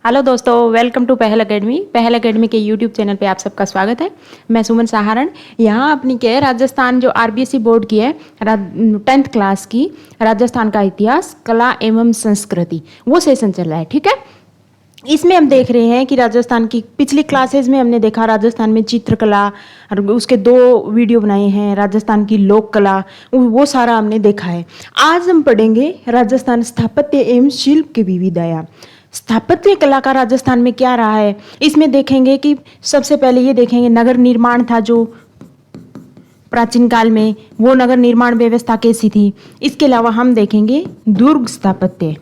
Hello दोस्तों, welcome to पहल academy. पहल एकेडमी के यूट्यूब चैनल पे आप सबका स्वागत है। मैं सुमन सहारण। यहाँ अपनी क्या है, राजस्थान जो आरबीएसई बोर्ड की है 10th क्लास की राजस्थान का इतिहास, कला एवं संस्कृति, वो सेशन चल रहा है। ठीक है, इसमें हम देख रहे हैं कि राजस्थान की पिछली क्लासेस में हमने देखा राजस्थान में चित्रकला और उसके 2 वीडियो बनाए हैं, राजस्थान की लोक कला, वो सारा हमने देखा है। आज हम पढ़ेंगे राजस्थान स्थापत्य एवं शिल्प के विविध आयाम। स्थापत्य कला का राजस्थान में क्या रहा है, इसमें देखेंगे कि सबसे पहले ये देखेंगे नगर निर्माण था जो प्राचीन काल में, वो नगर निर्माण व्यवस्था कैसी थी। इसके अलावा हम देखेंगे दुर्ग स्थापत्य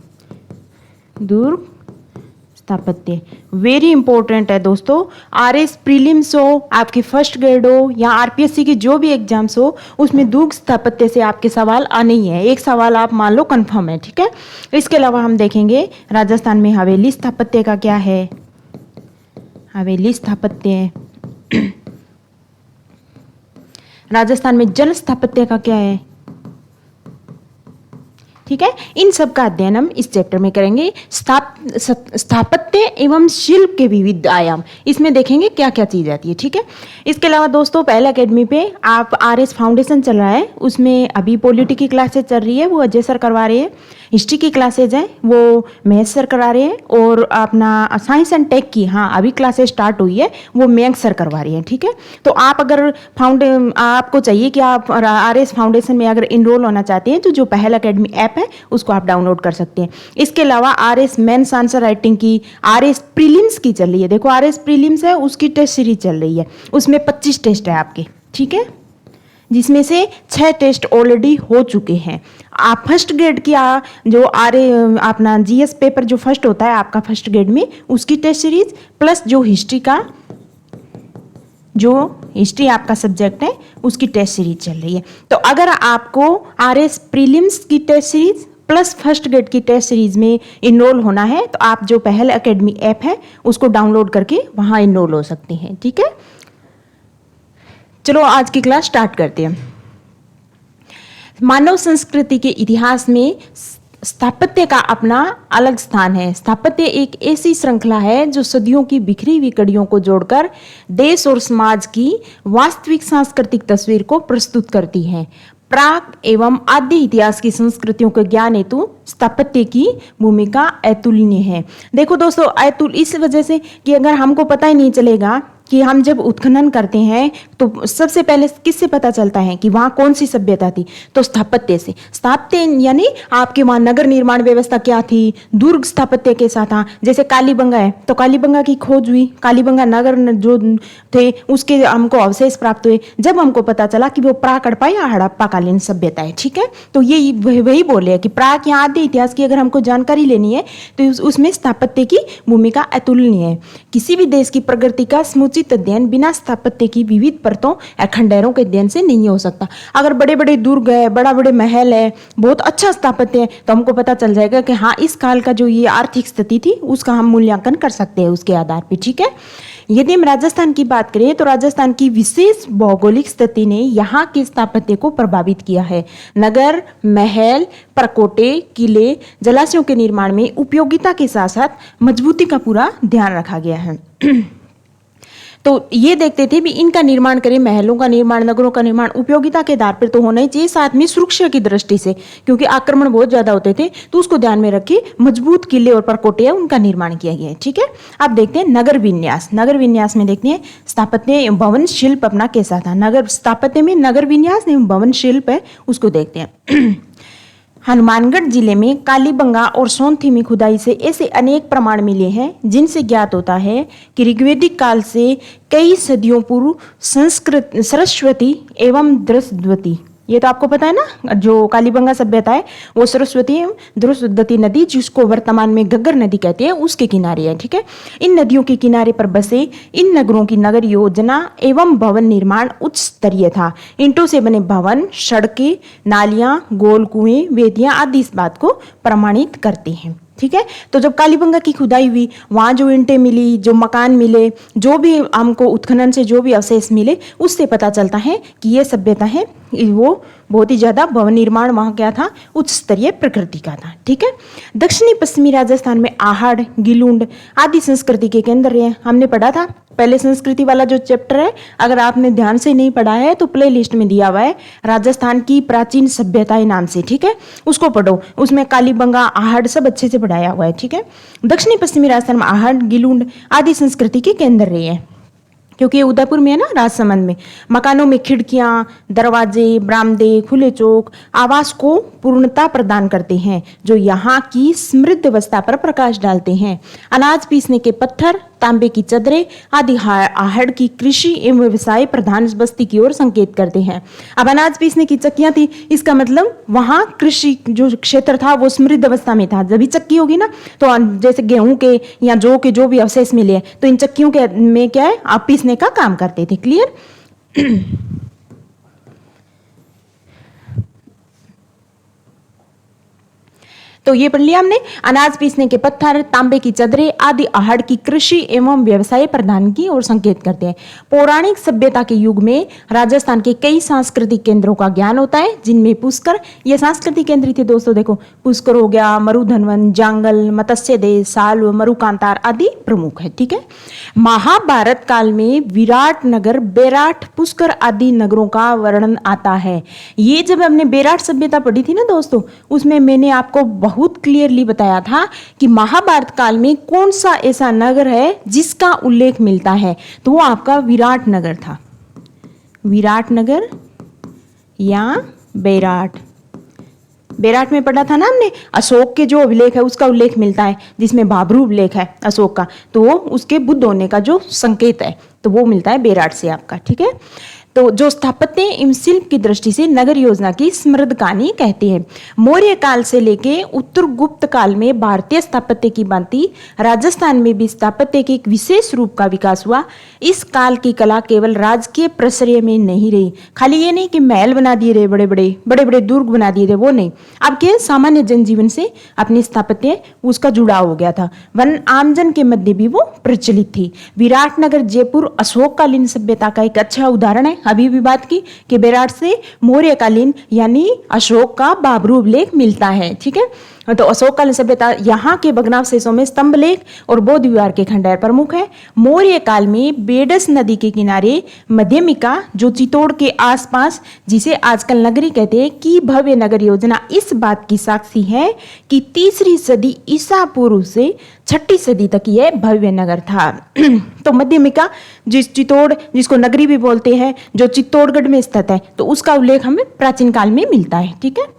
स्थापत्य वेरी इंपॉर्टेंट है दोस्तों। आरएस प्रीलिम्स हो, आपके फर्स्ट ग्रेड हो या आरपीएससी की जो भी एग्जाम्स हो, उसमें दुर्ग स्थापत्य से आपके सवाल आने ही है। एक सवाल आप मान लो कंफर्म है। ठीक है, इसके अलावा हम देखेंगे राजस्थान में हवेली स्थापत्य का क्या है। हवेली स्थापत्य राजस्थान में जल स्थापत्य का क्या है। ठीक है, इन सब का अध्ययन हम इस चैप्टर में करेंगे। स्थापत्य एवं शिल्प के विविध आयाम, इसमें देखेंगे क्या क्या चीज आती है। ठीक है, इसके अलावा दोस्तों पहले एकेडमी पे आप आरएस फाउंडेशन चल रहा है, उसमें अभी पॉलिटी की क्लासेज चल रही है, वो अजय सर करवा रहे हैं। हिस्ट्री की क्लासेज हैं वो महेश सर करा रहे हैं, और अपना साइंस एंड टेक की अभी क्लासेज स्टार्ट हुई है, वो मयंक सर करवा रहे हैं। ठीक है, तो आप अगर आपको चाहिए कि आप आरएस फाउंडेशन में अगर इनरोल होना चाहते हैं तो जो पहल एकेडमी ऐप है उसको आप डाउनलोड कर सकते हैं। इसके अलावा आरएस मेंस आंसर राइटिंग की, आरएस प्रीलिम्स की चल रही है। देखो आरएस प्रीलिम्स है, उसकी टेस्ट सीरीज चल रही है, उसमें 25 टेस्ट है आपके। ठीक है, जिसमें से 6 टेस्ट ऑलरेडी हो चुके हैं। आप फर्स्ट ग्रेड की जो अपना जीएस पेपर जो फर्स्ट होता है आपका फर्स्ट ग्रेड में, उसकी टेस्ट सीरीज प्लस जो हिस्ट्री आपका सब्जेक्ट है उसकी टेस्ट सीरीज चल रही है। तो अगर आपको आरएस प्रीलिम्स की test series plus first grade की टेस्ट सीरीज में इनरोल होना है तो आप जो पहल एकेडमी ऐप है उसको डाउनलोड करके वहां इनरोल हो सकते हैं। ठीक है, चलो आज की क्लास स्टार्ट करते हैं। मानव संस्कृति के इतिहास में स्थापत्य का अपना अलग स्थान है। स्थापत्य एक ऐसी श्रृंखला है जो सदियों की बिखरी हुई कड़ियों को जोड़कर देश और समाज की वास्तविक सांस्कृतिक तस्वीर को प्रस्तुत करती है। प्राक एवं आद्य इतिहास की संस्कृतियों के ज्ञान हेतु स्थापत्य की भूमिका अतुलनीय है। देखो दोस्तों, अतुल इस वजह से कि अगर हमको पता ही नहीं चलेगा कि हम जब उत्खनन करते हैं तो सबसे पहले किससे पता चलता है कि वहाँ कौन सी सभ्यता थी, तो स्थापत्य से। स्थापत्य यानी आपके वहाँ नगर निर्माण व्यवस्था क्या थी, दुर्ग स्थापत्य कैसा था। जैसे कालीबंगा है तो कालीबंगा की खोज हुई, कालीबंगा नगर जो थे उसके हमको अवशेष प्राप्त हुए, जब हमको पता चला कि वो प्राक हड़प्पा या हड़प्पा कालीन सभ्यता है। ठीक है, तो ये वही बोले है कि प्राक या आद्य इतिहास की अगर हमको जानकारी लेनी है तो उसमें स्थापत्य की भूमिका अतुलनीय है। किसी भी देश की प्रगति का उचित अध्ययन बिना स्थापत्य की विविध परतों या खंडहरों के अध्ययन से नहीं हो सकता। अगर बड़े बड़े दुर्ग है, बड़ा बड़े महल है, बहुत अच्छा स्थापत्य है, तो हमको पता चल जाएगा कि हाँ इस काल का जो ये आर्थिक स्थिति थी उसका हम मूल्यांकन कर सकते हैं उसके आधार पर। ठीक है, यदि हम राजस्थान की बात करें तो राजस्थान की विशेष भौगोलिक स्थिति ने यहाँ के स्थापत्य को प्रभावित किया है। नगर, महल, परकोटे, किले, जलाशयों के निर्माण में उपयोगिता के साथ साथ मजबूती का पूरा ध्यान रखा गया है। तो ये देखते थे भी इनका निर्माण करें, महलों का निर्माण, नगरों का निर्माण उपयोगिता के आधार पर तो होना ही चाहिए, साथ में सुरक्षा की दृष्टि से, क्योंकि आक्रमण बहुत ज्यादा होते थे तो उसको ध्यान में रखे मजबूत किले और परकोटे उनका निर्माण किया गया है। ठीक है, अब देखते हैं नगर विन्यास। नगर विन्यास में देखते हैं स्थापत्य भवन शिल्प अपना कैसा था। नगर स्थापत्य में नगर विन्यास एवं भवन शिल्प है उसको देखते हैं। हनुमानगढ़ जिले में कालीबंगा और सोनथी में खुदाई से ऐसे अनेक प्रमाण मिले हैं जिनसे ज्ञात होता है कि ऋग्वैदिक काल से कई सदियों पूर्व संस्कृत सरस्वती एवं द्रस्वती, ये तो आपको पता है ना, जो कालीबंगा सभ्यता है वो सरस्वती एवं द्रुसद्वती नदी, जिसको वर्तमान में घग्गर नदी कहते हैं, उसके किनारे है। ठीक है, इन नदियों के किनारे पर बसे इन नगरों की नगर योजना एवं भवन निर्माण उच्च स्तरीय था। ईंटों से बने भवन, सड़कें, नालियां, गोल कुएं, वेदियां आदि इस बात को प्रमाणित करते हैं। ठीक है, तो जब कालीबंगा की खुदाई हुई, वहाँ जो ईंटें मिली, जो मकान मिले, जो भी हमको उत्खनन से जो भी अवशेष मिले, उससे पता चलता है कि ये सभ्यता है वो बहुत ही ज़्यादा भवन निर्माण वहाँ क्या था, उच्च स्तरीय प्रकृति का था। ठीक है। दक्षिणी पश्चिमी राजस्थान में आहड़, गिलुंड आदि संस्कृति के केंद्र रहे। हमने पढ़ा था पहले संस्कृति वाला जो चैप्टर है, अगर आपने ध्यान से नहीं पढ़ा है तो प्ले लिस्ट में दिया हुआ है, राजस्थान की प्राचीन सभ्यताएं नाम से। ठीक है, उसको पढ़ो, उसमें कालीबंगा, आहड़ सब अच्छे से पढ़ाया हुआ है। ठीक है। दक्षिणी पश्चिमी राजस्थान में आहड़, गिलुंड आदि संस्कृति के केंद्र रहे हैं, क्योंकि उदयपुर में है ना, राजसमंद में। मकानों में खिड़कियां, दरवाजे, बरामदे, खुले चौक आवास को पूर्णता प्रदान करते हैं, जो यहाँ की समृद्ध अवस्था पर प्रकाश डालते हैं। अनाज पीसने के पत्थर, तांबे की चदरें आदि आहड़ की कृषि एवं व्यवसाय प्रधान बस्ती की ओर संकेत करते हैं। अब अनाज पीसने की चक्कियां थी, इसका मतलब वहां कृषि जो क्षेत्र था वो समृद्ध अवस्था में था। जब भी चक्की होगी ना, तो जैसे गेहूं के या जौ के जो भी अवशेष मिले तो इन चक्कियों के में क्या है, आप पीसने का काम करते थे। क्लियर। तो ये पढ़ लिया हमने, अनाज पीसने के पत्थर, तांबे की चदरें आदि आहड़ की कृषि एवं व्यवसाय प्रधान की ओर संकेत करते हैं। पौराणिक सभ्यता के युग में राजस्थान के कई सांस्कृतिक केंद्रों का ज्ञान होता है, जिनमें पुष्कर, ये सांस्कृतिक केंद्र थे दोस्तों, देखो पुष्कर हो गया, मरुधनवन, जांगल, मत्स्य देश, साल्व, मरुकांतार आदि प्रमुख है। ठीक है। महाभारत काल में विराट नगर, बेराट, पुष्कर आदि नगरों का वर्णन आता है। ये जब हमने बेराट सभ्यता पढ़ी थी ना दोस्तों, उसमें मैंने आपको बहुत क्लियरली बताया था कि महाभारत काल में कौन सा ऐसा नगर है जिसका उल्लेख मिलता है, तो वो आपका विराट नगर था। विराट नगर या बेराट, बेराट में पढ़ा था ना हमने, अशोक के जो अभिलेख है उसका उल्लेख मिलता है, जिसमें भाब्रू अभिलेख है अशोक का, तो वो उसके बुद्ध होने का जो संकेत है तो वो मिलता है बेराट से आपका। ठीक है। तो जो स्थापत्य एवं शिल्प की दृष्टि से नगर योजना की समृद्ध कहानी कहते हैं। मौर्य काल से लेके उत्तर गुप्त काल में भारतीय स्थापत्य की भांति राजस्थान में भी स्थापत्य के एक विशेष रूप का विकास हुआ। इस काल की कला केवल राजकीय प्रश्रय में नहीं रही, खाली ये नहीं कि महल बना दिए रहे, बड़े बड़े दुर्ग बना दिए थे, वो नहीं। अब क्या, सामान्य जनजीवन से अपनी स्थापत्य उसका जुड़ाव हो गया था, वन आमजन के मध्य भी वो प्रचलित थी। विराटनगर जयपुर अशोककालीन सभ्यता का एक अच्छा उदाहरण है। अभी भी बात की कि बेराट से मौर्यकालीन यानी अशोक का भाब्रू अभिलेख मिलता है। ठीक है। तो अशोककालीन सभ्यता यहाँ के भग्नावशेषों में स्तंभ लेख और बौद्ध विहार के खंडहर प्रमुख है। मौर्य काल में बेडस नदी के किनारे मध्यमिका, जो चित्तौड़ के आसपास, जिसे आजकल नगरी कहते हैं, की भव्य नगर योजना इस बात की साक्षी है कि 3री सदी ईसा पूर्व से 6ठी सदी तक यह भव्य नगर था। तो मध्यमिका जिस चित्तौड़, जिसको नगरी भी बोलते हैं, जो चित्तौड़गढ़ में स्थित है, तो उसका उल्लेख हमें प्राचीन काल में मिलता है। ठीक है।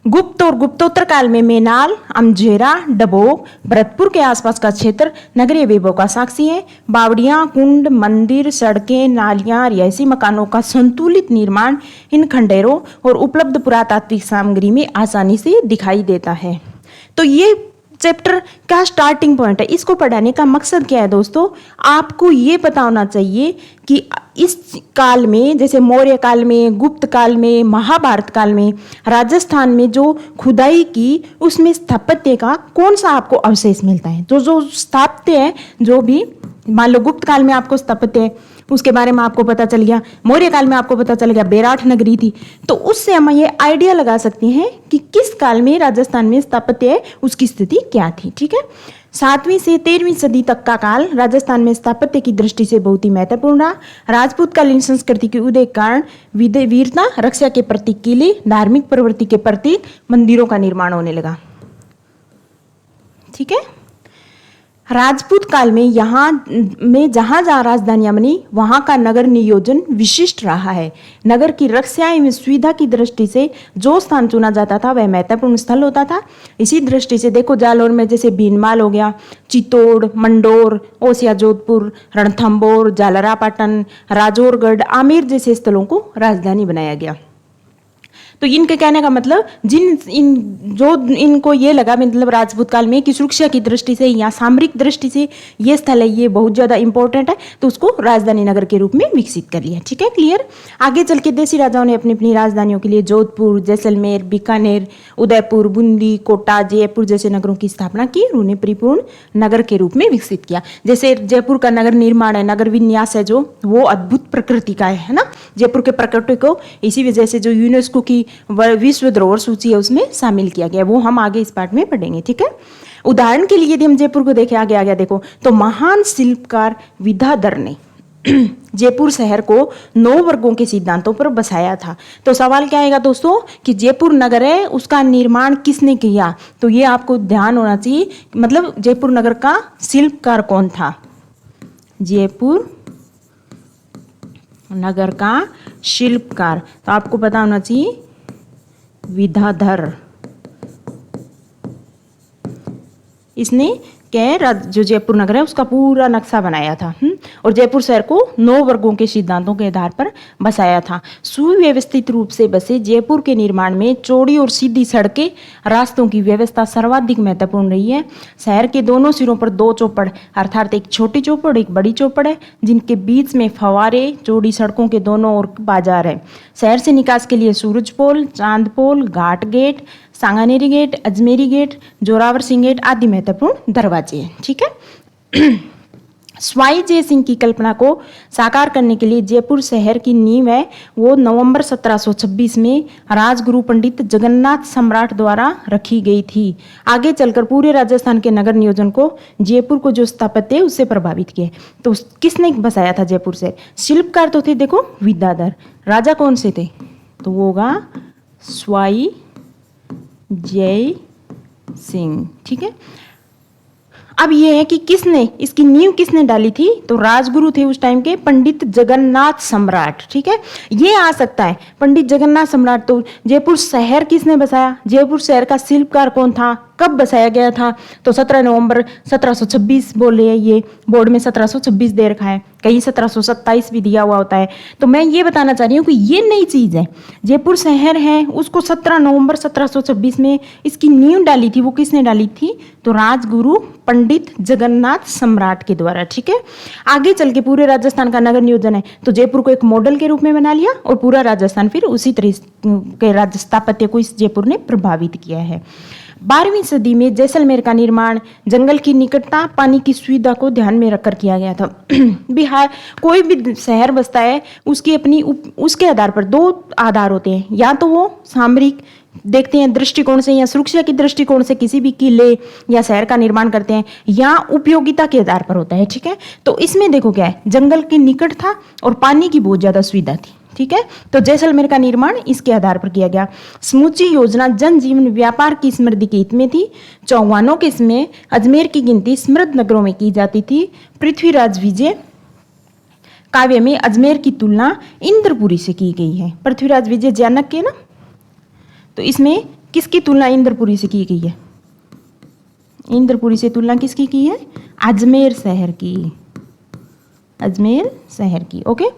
गुप्त और गुप्तोत्तर काल में मेनाल, अमझेरा, डबोक, भरतपुर के आसपास का क्षेत्र नगरीय वैभव का साक्षी है। बावड़ियां, कुंड, मंदिर, सड़कें, नालियां, रिहायशी मकानों का संतुलित निर्माण इन खंडहरों और उपलब्ध पुरातात्विक सामग्री में आसानी से दिखाई देता है। तो ये चैप्टर का स्टार्टिंग पॉइंट है। इसको पढ़ाने का मकसद क्या है दोस्तों, आपको ये पता होना चाहिए कि इस काल में, जैसे मौर्य काल में, गुप्त काल में, महाभारत काल में, राजस्थान में जो खुदाई की, उसमें स्थापत्य का कौन सा आपको अवशेष मिलता है। तो जो स्थापत्य है, जो भी मान लो गुप्त काल में आपको स्थापत्य है उसके बारे में आपको पता चल गया, मौर्य काल में आपको पता चल गया बेराट नगरी थी, तो उससे हम ये आइडिया लगा सकते हैं कि किस काल में राजस्थान में स्थापत्य है, उसकी स्थिति क्या थी। ठीक है। 7वीं से 13वीं सदी तक का काल राजस्थान में स्थापत्य की दृष्टि से बहुत ही महत्वपूर्ण रहा। राजपूतकालीन संस्कृति के उदय के कारण वीरता, रक्षा के प्रतीक किले, धार्मिक प्रवृत्ति के प्रतीक मंदिरों का निर्माण होने लगा। ठीक है। राजपूत काल में जहां जहां राजधानियां बनी वहां का नगर नियोजन विशिष्ट रहा है। नगर की रक्षा एवं सुविधा की दृष्टि से जो स्थान चुना जाता था वह महत्वपूर्ण स्थल होता था। इसी दृष्टि से देखो, जालौर में जैसे भीनमाल हो गया, चित्तौड़, मंडोर, ओसिया जोधपुर, रणथंभौर, जालरापाटन, राजौरगढ़, आमेर जैसे स्थलों को राजधानी बनाया गया। तो इनके कहने का मतलब इनको ये लगा मतलब राजपूत काल में कि सुरक्षा की दृष्टि से या सामरिक दृष्टि से ये स्थल है, ये बहुत ज़्यादा इंपॉर्टेंट है, तो उसको राजधानी नगर के रूप में विकसित कर लिया। ठीक है, क्लियर। आगे चल के देसी राजाओं ने अपनी अपनी राजधानियों के लिए जोधपुर, जैसलमेर, बीकानेर, उदयपुर, बूंदी, कोटा, जयपुर जैसे नगरों की स्थापना की और उन्हें परिपूर्ण नगर के रूप में विकसित किया। जैसे जयपुर का नगर निर्माण है, नगर विन्यास है जो, वो अद्भुत प्रकृति का है ना। जयपुर के प्रकृति को इसी वजह से जो यूनेस्को की विश्व धरोहर सूची है उसमें शामिल किया गया, वो हम आगे इस पार्ट में पढ़ेंगे। ठीक है, उदाहरण के लिए यदि हम जयपुर को देखें, आगे आगे देखो, तो महान शिल्पकार विद्याधर ने जयपुर शहर को 9 वर्गों के सिद्धांतों पर बसाया था। तो सवाल क्या आएगा दोस्तों कि जयपुर नगर है उसका निर्माण किसने किया, तो ये आपको ध्यान होना चाहिए, मतलब जयपुर नगर का शिल्पकार कौन था। जयपुर नगर का शिल्पकार, तो आपको पता होना चाहिए विद्याधर। इसने क्या जो जयपुर नगर है उसका पूरा नक्शा बनाया था और जयपुर शहर को 9 वर्गों के सिद्धांतों के आधार पर बसाया था। सुव्यवस्थित रूप से बसे जयपुर के निर्माण में चौड़ी और सीधी सड़कें, रास्तों की व्यवस्था सर्वाधिक महत्वपूर्ण रही है। शहर के दोनों सिरों पर 2 चौपड़ अर्थात एक छोटी चौपड़ एक बड़ी चौपड़ है, जिनके बीच में फव्वारे, चौड़ी सड़कों के दोनों ओर बाजार है। शहर से निकास के लिए Suraj Pol, Chand Pol, Ghat gate, Sanganeri gate, Ajmeri gate, Zorawar Singh gate आदि महत्वपूर्ण दरवाजे हैं। ठीक है। स्वाई जय सिंह की कल्पना को साकार करने के लिए जयपुर शहर की नींव है वो नवंबर 1726 में राजगुरु पंडित जगन्नाथ सम्राट द्वारा रखी गई थी। आगे चलकर पूरे राजस्थान के नगर नियोजन को जयपुर को जो स्थापत्य है उससे प्रभावित किया। तो किसने बसाया था जयपुर से? शिल्पकार तो थे देखो विद्याधर। राजा कौन से थे? तो वो होगा स्वाई जय सिंह। ठीक है, अब ये है कि किसने इसकी नींव किसने डाली थी? तो राजगुरु थे उस टाइम के पंडित जगन्नाथ सम्राट। ठीक है, ये आ सकता है पंडित जगन्नाथ सम्राट। तो जयपुर शहर किसने बसाया? जयपुर शहर का शिल्पकार कौन था? कब बसाया गया था? तो 17 नवंबर 1726 बोल रहे हैं, ये बोर्ड में 1726 दे रखा है, कहीं 1727 भी दिया हुआ होता है। तो मैं ये बताना चाह रही हूँ कि ये नई चीज है। जयपुर शहर है उसको 17 नवंबर 1726 में इसकी नींव डाली थी, वो किसने डाली थी? तो राजगुरु पंडित जगन्नाथ सम्राट के द्वारा। ठीक है, आगे चल के पूरे राजस्थान का नगर नियोजन है तो जयपुर को एक मॉडल के रूप में बना लिया और पूरा राजस्थान फिर उसी तरह के राज्य स्थापत्य को इस जयपुर ने प्रभावित किया है। 12वीं सदी में जैसलमेर का निर्माण जंगल की निकटता, पानी की सुविधा को ध्यान में रखकर किया गया था। बिहार कोई भी शहर बसता है उसकी अपनी उसके आधार पर 2 आधार होते हैं, या तो वो सामरिक देखते हैं दृष्टिकोण से या सुरक्षा की दृष्टिकोण से किसी भी किले या शहर का निर्माण करते हैं, या उपयोगिता के आधार पर होता है। ठीक है, तो इसमें देखो क्या है, जंगल के निकट था और पानी की बहुत ज्यादा सुविधा थी। ठीक है, तो जैसलमेर का निर्माण इसके आधार पर किया गया। समूची योजना जनजीवन व्यापार की समृद्धि के हित में थी। चौहानों के इसमें अजमेर की गिनती समृद्ध नगरों में की जाती थी। पृथ्वीराज विजय काव्य में अजमेर की तुलना इंद्रपुरी से की गई है। पृथ्वीराज विजय जानक के ना, तो इसमें किसकी तुलना इंद्रपुरी से की गई है? इंद्रपुरी से तुलना किसकी की है? अजमेर शहर की, अजमेर शहर की। ओके,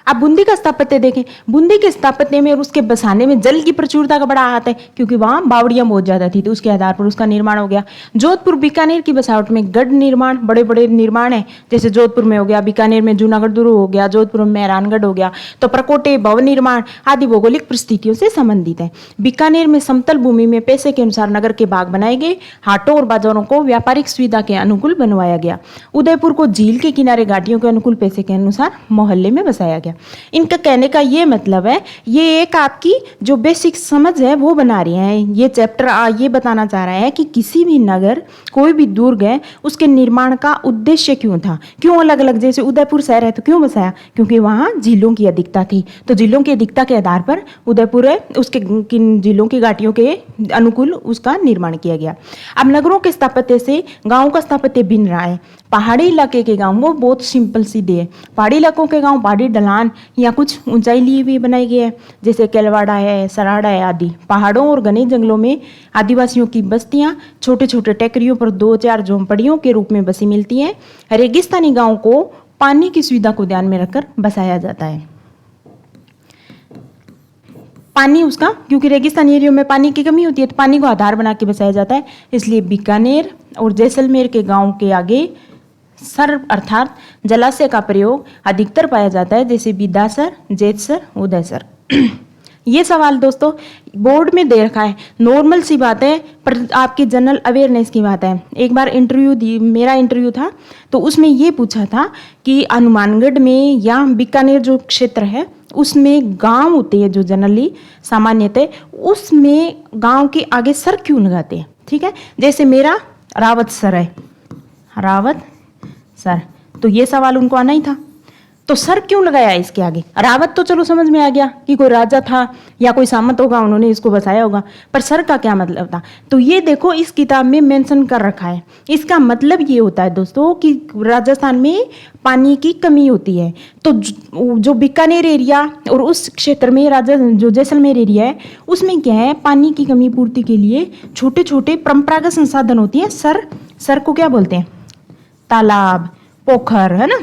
अब बूंदी का स्थापत्य देखें। बूंदी के स्थापत्य में और उसके बसाने में जल की प्रचुरता का बड़ा हाथ है, क्योंकि वहां बावड़ियां बहुत ज्यादा थी, तो उसके आधार पर उसका निर्माण हो गया। जोधपुर बीकानेर की बसावट में गढ़ निर्माण, बड़े बड़े निर्माण है, जैसे जोधपुर में हो गया, बीकानेर में जूनागढ़ दुर्ग हो गया, जोधपुर में मेहरानगढ़ हो गया। तो प्रकोटे, भवन निर्माण आदि भौगोलिक परिस्थितियों से संबंधित है। बीकानेर में समतल भूमि में पैसे के अनुसार नगर के भाग बनाए गए। हाटों और बाजारों को व्यापारिक सुविधा के अनुकूल बनवाया गया। उदयपुर को झील के किनारे घाटियों के अनुकूल पैसे के अनुसार मोहल्ले में बसाया गया। इनका कहने का ये मतलब है, ये एक आपकी जो बेसिक समझ है वो बना रही है। ये चैप्टर ये बताना चाह रहा है कि किसी भी नगर, कोई भी दुर्ग है, उसके निर्माण का उद्देश्य क्यों था, क्यों अलग अलग। जैसे उदयपुर शहर है तो क्यों बसाया? क्योंकि वहां झीलों की अधिकता थी, तो झीलों की अधिकता के आधार पर उदयपुर है उसके झीलों की घाटियों के अनुकूल उसका निर्माण किया गया। अब नगरों के स्थापत्य से गाँव का स्थापत्य भिन्न रहा है। पहाड़ी इलाके के गांव वो बहुत सिंपल सीधे है। पहाड़ी इलाकों के गांव पहाड़ी ढलान या कुछ ऊंचाई लिए हुए बनाई गई है, जैसे केलवाड़ा है, सराड़ा है आदि। पहाड़ों और घने जंगलों में आदिवासियों की बस्तियां छोटे छोटे टेकरियों पर 2-4 झोंपड़ियों के रूप में बसी मिलती हैं। रेगिस्तानी गांव को पानी की सुविधा को ध्यान में रखकर बसाया जाता है। पानी उसका, क्योंकि रेगिस्तानी एरिया में पानी की कमी होती है तो पानी को आधार बना के बसाया जाता है, इसलिए बीकानेर और जैसलमेर के गांव के आगे सर अर्थात जलाशय का प्रयोग अधिकतर पाया जाता है, जैसे बिदासर, जेतसर, उदयसर। ये सवाल दोस्तों बोर्ड में दे रखा है, नॉर्मल सी बात है, पर आपकी जनरल अवेयरनेस की बात है। एक बार मेरा इंटरव्यू था तो उसमें ये पूछा था कि हनुमानगढ़ में या बीकानेर जो क्षेत्र है उसमें गांव होते हैं जो जनरली सामान्यतः, उसमें गांव के आगे सर क्यों लगाते हैं, ठीक है। जैसे मेरा रावत सर है, रावत सर, तो ये सवाल उनको आना ही था, तो सर क्यों लगाया इसके आगे। रावत तो चलो समझ में आ गया कि कोई राजा था या कोई सामंत होगा, उन्होंने इसको बसाया होगा, पर सर का क्या मतलब था। तो ये देखो इस किताब में मेंशन कर रखा है। इसका मतलब ये होता है दोस्तों कि राजस्थान में पानी की कमी होती है, तो जो बीकानेर एरिया और उस क्षेत्र में जो जैसलमेर एरिया है उसमें क्या है, पानी की कमी पूर्ति के लिए छोटे छोटे परंपरागत संसाधन होती है। सर को क्या बोलते हैं, तालाब, पोखर, है ना,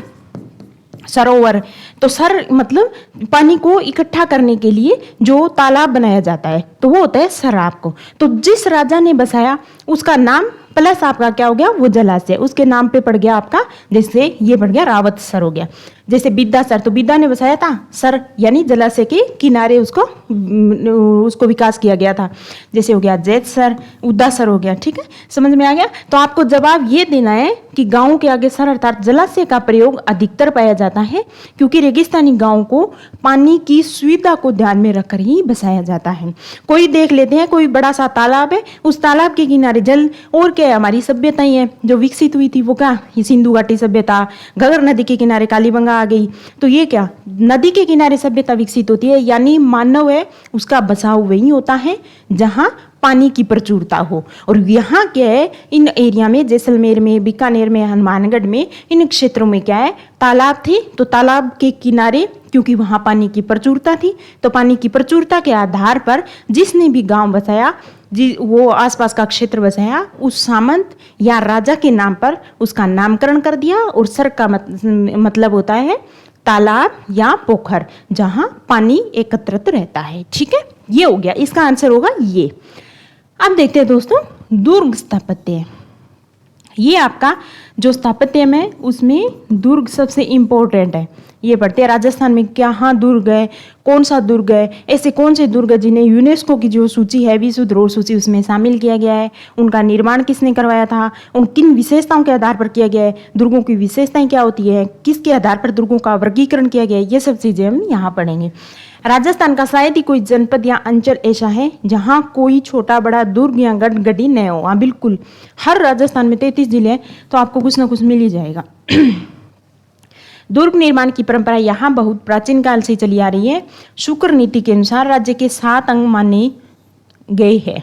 सरोवर। तो सर मतलब पानी को इकट्ठा करने के लिए जो तालाब बनाया जाता है तो वो होता है सराब को। तो जिस राजा ने बसाया उसका नाम प्लस आपका क्या हो गया, वो जलाशय, उसके नाम पे पड़ गया आपका, जैसे ये पड़ गया रावत सर हो गया। जैसे बिद्दा सर, तो बिद्दा ने बसाया था, सर यानी जलाशय के किनारे उसको विकास किया गया था। जैसे हो गया जैत सर, उद्दा सर हो गया, ठीक है, समझ में आ गया। तो आपको जवाब ये देना है कि गांव के आगे सर अर्थात जलाशय का प्रयोग अधिकतर पाया जाता है, क्योंकि रेगिस्तानी गांव को पानी की सुविधा को ध्यान में रखकर ही बसाया जाता है। कोई देख लेते हैं, कोई बड़ा सा तालाब है, उस तालाब के किनारे जल, और क्या है, हमारी सभ्यताएं हैं जो विकसित हुई थी, वो क्या, सिंधु घाटी सभ्यता, घगर नदी के किनारे कालीबंगा आ गई, तो ये क्या, नदी के किनारे सभ्यता विकसित होती है, यानी मानव है उसका बसाव वही होता है जहां पानी की प्रचुरता हो। और यहाँ क्या है, इन एरिया में जैसलमेर में, बीकानेर में, हनुमानगढ़ में, इन क्षेत्रों में क्या है, तालाब थे, तो तालाब के किनारे क्योंकि वहां पानी की प्रचुरता थी, तो पानी की प्रचुरता के आधार पर जिसने भी गांव बसाया, वो आसपास का क्षेत्र बसाया, उस सामंत या राजा के नाम पर उसका नामकरण कर दिया। और सर का मतलब होता है तालाब या पोखर जहां पानी एकत्रित रहता है, ठीक है। ये हो गया, इसका आंसर होगा ये। अब देखते हैं दोस्तों दुर्ग स्थापत्य। ये आपका जो स्थापत्य में उसमें दुर्ग सबसे इंपॉर्टेंट है। ये पढ़ते हैं राजस्थान में क्या, हाँ दुर्ग है, कौन सा दुर्ग है, ऐसे कौन से दुर्ग है जिन्हें यूनेस्को की जो सूची है, विश्व धरोहर सूची, उसमें शामिल किया गया है, उनका निर्माण किसने करवाया था, उन किन विशेषताओं के आधार पर किया गया है, दुर्गों की विशेषताएं क्या होती है, किसके आधार पर दुर्गों का वर्गीकरण किया गया है, ये सब चीजें हम यहाँ पढ़ेंगे। राजस्थान का शायद ही कोई जनपद या अंचल ऐसा है जहां कोई छोटा बड़ा दुर्ग या गढ़ गढ़ी न हो। हाँ बिल्कुल, हर राजस्थान में 33 जिले हैं तो आपको कुछ ना कुछ मिल ही जाएगा। दुर्ग निर्माण की परंपरा यहाँ बहुत प्राचीन काल से चली आ रही है। शुक्र नीति के अनुसार राज्य के 7 अंग माने गए हैं।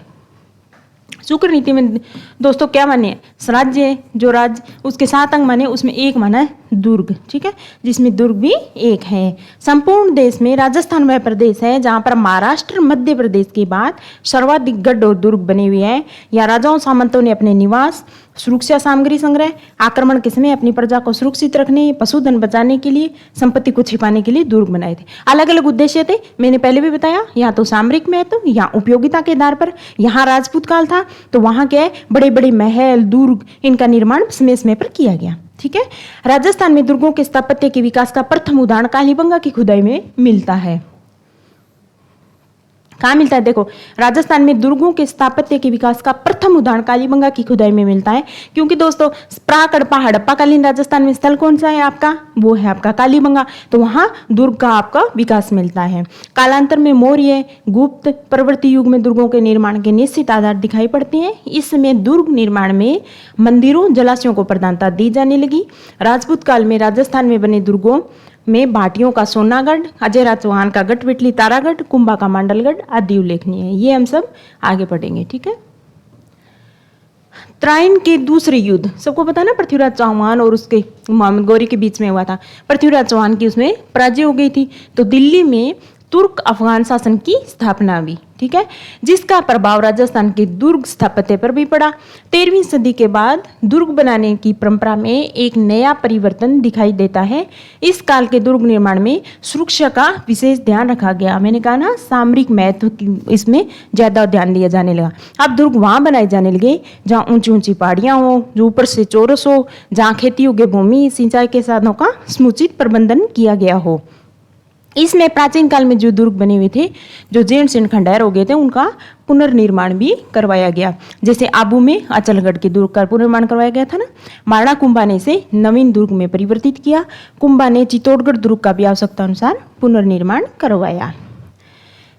शुक्र नीति में दोस्तों क्या माने, राज्य जो राज्य उसके 7 अंग माने, उसमें एक माना है दुर्ग, ठीक है, जिसमें दुर्ग भी एक है। संपूर्ण देश में राजस्थान वह प्रदेश है जहां पर महाराष्ट्र मध्य प्रदेश के बाद सर्वाधिक गढ़ और दुर्ग बने हुए हैं। या राजाओं सामंतों ने अपने निवास, सुरक्षा सामग्री संग्रह, आक्रमण के समय अपनी प्रजा को सुरक्षित रखने, पशुधन बचाने के लिए, संपत्ति को छिपाने के लिए दुर्ग बनाए थे। अलग अलग उद्देश्य थे, मैंने पहले भी बताया, या तो सामरिक महत्व या उपयोगिता के आधार पर। यहाँ राजपूत काल था तो वहां क्या है, बड़े बड़े महल, दुर्ग, इनका निर्माण समय समय पर किया गया, ठीक है। राजस्थान में दुर्गों के स्थापत्य के विकास का प्रथम उदाहरण कालीबंगा की खुदाई में मिलता है। कहाँ मिलता है, देखो राजस्थान में दुर्गों के स्थापत्य के विकास का प्रथम उदाहरण कालीबंगा की खुदाई में मिलता है। क्योंकि दोस्तों प्राक हड़प्पा हड़प्पाकालीन राजस्थान में स्थल कौन सा है आपका, वो है आपका कालीबंगा, तो वहां दुर्ग का आपका विकास मिलता है। कालांतर में मौर्य, गुप्त, परवर्ती युग में दुर्गों के निर्माण के निश्चित आधार दिखाई पड़ते हैं। इस समय दुर्ग निर्माण में मंदिरों, जलाशयों को प्रधानता दी जाने लगी। राजपूत काल में राजस्थान में बने दुर्गों में भाटियों का सोनागढ़, अजयराज चौहान का गढ़विटली तारागढ़, कुंभा का मांडलगढ़ आदि उल्लेखनीय है। ये हम सब आगे पढ़ेंगे, ठीक है। त्राइन के दूसरे युद्ध सबको पता है ना, पृथ्वीराज चौहान और उसके मोहम्मद गौरी के बीच में हुआ था। पृथ्वीराज चौहान की उसमें पराजय हो गई थी, तो दिल्ली में तुर्क अफगान शासन की स्थापना हुई, ठीक है, जिसका प्रभाव राजस्थान के दुर्ग स्थापत्य पर भी पड़ा। 13वीं सदी के बाद दुर्ग बनाने की परंपरा में एक नया परिवर्तन दिखाई देता है। इस काल के दुर्ग निर्माण में सुरक्षा का विशेष ध्यान रखा गया। मैंने कहा ना, सामरिक महत्व इसमें ज्यादा ध्यान दिया जाने लगा। अब दुर्ग वहां बनाए जाने लगे जहाँ ऊंची ऊंची पहाड़ियां हो, जो ऊपर से चौरस हो, जहाँ खेती योग्य भूमि, सिंचाई के साधनों का समुचित प्रबंधन किया गया हो। इसमें प्राचीन काल में जो दुर्ग बने हुए थे, जो जीर्ण शीर्ण खंडहर हो गए थे, उनका पुनर्निर्माण भी करवाया गया। जैसे आबू में अचलगढ़ के दुर्ग का पुनर्निर्माण करवाया गया था ना। महाराणा कुंभा ने इसे नवीन दुर्ग में परिवर्तित किया। कुंभा ने चित्तौड़गढ़ दुर्ग का भी आवश्यकता अनुसार पुनर्निर्माण करवाया।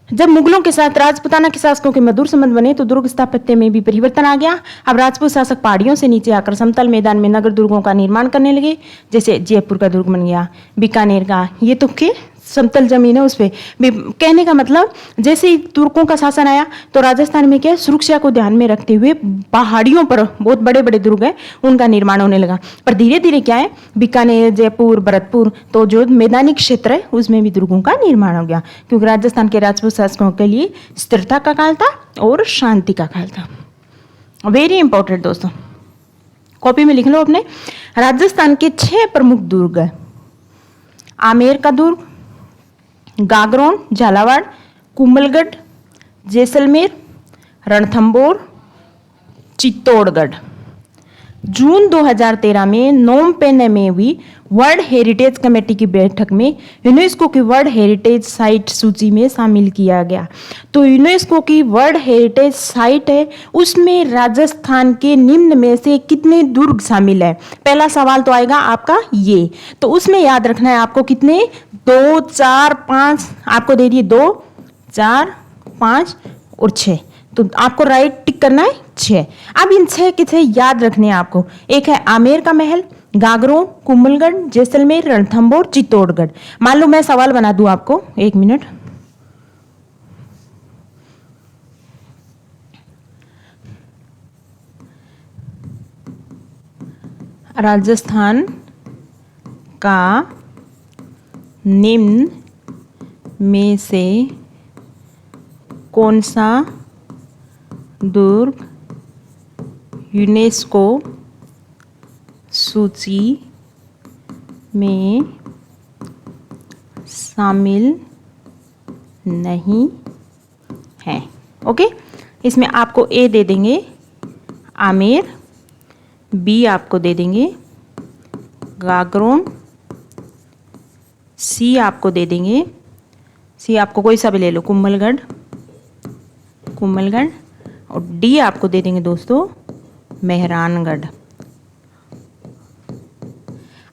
जब मुगलों के साथ राजपूताना के शासकों के मधुर संबंध बने तो दुर्ग स्थापत्य में भी परिवर्तन आ गया। अब राजपूत शासक पहाड़ियों से नीचे आकर समतल मैदान में नगर दुर्गों का निर्माण करने लगे। जैसे जयपुर का दुर्ग बन गया, बीकानेर का, ये तो के समतल जमीन है, उस पे कहने का मतलब जैसे ही तुर्कों का शासन आया तो राजस्थान में क्या है, सुरक्षा को ध्यान में रखते हुए पहाड़ियों पर बहुत बड़े बड़े दुर्ग है, उनका निर्माण होने लगा। पर धीरे धीरे क्या है, बीकानेर, जयपुर, भरतपुर, तो जो मैदानी क्षेत्र है उसमें भी दुर्गों का निर्माण हो गया, क्योंकि राजस्थान के राजपूत शासकों के लिए स्थिरता का काल था और शांति का काल था। वेरी इंपॉर्टेंट दोस्तों, कॉपी में लिख लो अपने। राजस्थान के 6 प्रमुख दुर्ग है। आमेर का दुर्ग, गागरोन, झालावाड़, कुंभलगढ़, जैसलमेर, रणथंबोर, चित्तौड़गढ़। जून 2013 में नोम पेन में हुई वर्ल्ड हेरिटेज कमेटी की बैठक में यूनेस्को की वर्ल्ड हेरिटेज साइट सूची में शामिल किया गया। तो यूनेस्को की वर्ल्ड हेरिटेज साइट है, उसमें राजस्थान के निम्न में से कितने दुर्ग शामिल है? पहला सवाल तो आएगा आपका ये, तो उसमें याद रखना है आपको कितने, 2, 4, 5 आपको दे दिए, 2, 4, 5 और 6, तो आपको राइट टिक करना है 6। अब इन 6 के 6 याद रखने हैं आपको। एक है आमेर का महल, गागरोन, कुंभलगढ़, जैसलमेर, रणथंबोर, चित्तौड़गढ़। मान लो मैं सवाल बना दूं आपको, 1 मिनट। राजस्थान का निम्न में से कौन सा दुर्ग यूनेस्को सूची में शामिल नहीं है? ओके, इसमें आपको ए दे देंगे आमेर, बी आपको दे देंगे गागरोन, सी आपको दे देंगे, सी आपको कोई सा भी ले लो, कुंभलगढ़, और डी आपको दे देंगे दोस्तों मेहरानगढ़।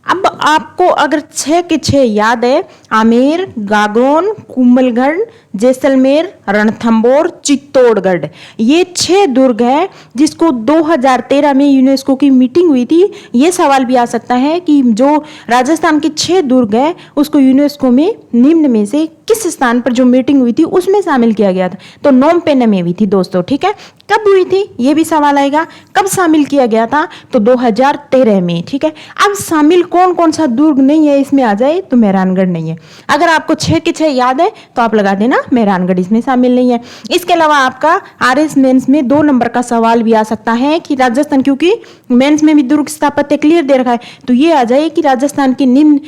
अब आपको अगर 6 के 6 याद है, आमेर, गागरोन, कुंभलगढ़, जैसलमेर, रणथंबोर, चित्तौड़गढ़, ये 6 दुर्ग है जिसको 2013 में यूनेस्को की मीटिंग हुई थी। ये सवाल भी आ सकता है कि जो राजस्थान के 6 दुर्ग है उसको यूनेस्को में निम्न में से किस स्थान पर जो मीटिंग हुई थी उसमें शामिल किया गया था? तो नोम पेन में हुई थी दोस्तों, ठीक है। कब हुई थी ये भी सवाल आएगा, कब शामिल किया गया था? तो 2013 में, ठीक है। अब शामिल कौन कौन सा दुर्ग नहीं है इसमें आ जाए तो मेहरानगढ़ नहीं है। अगर आपको 6 के 6 याद है तो आप लगा देना मेहरानगढ़ इसमें शामिल नहीं है। इसके अलावा आपका आरएस मेंस में 2 नंबर का सवाल भी आ सकता है कि राजस्थान, क्योंकि मेंस में भी दुर्ग स्थापत्य क्लियर दे रखा है, तो ये आ जाए कि राजस्थान की निम्न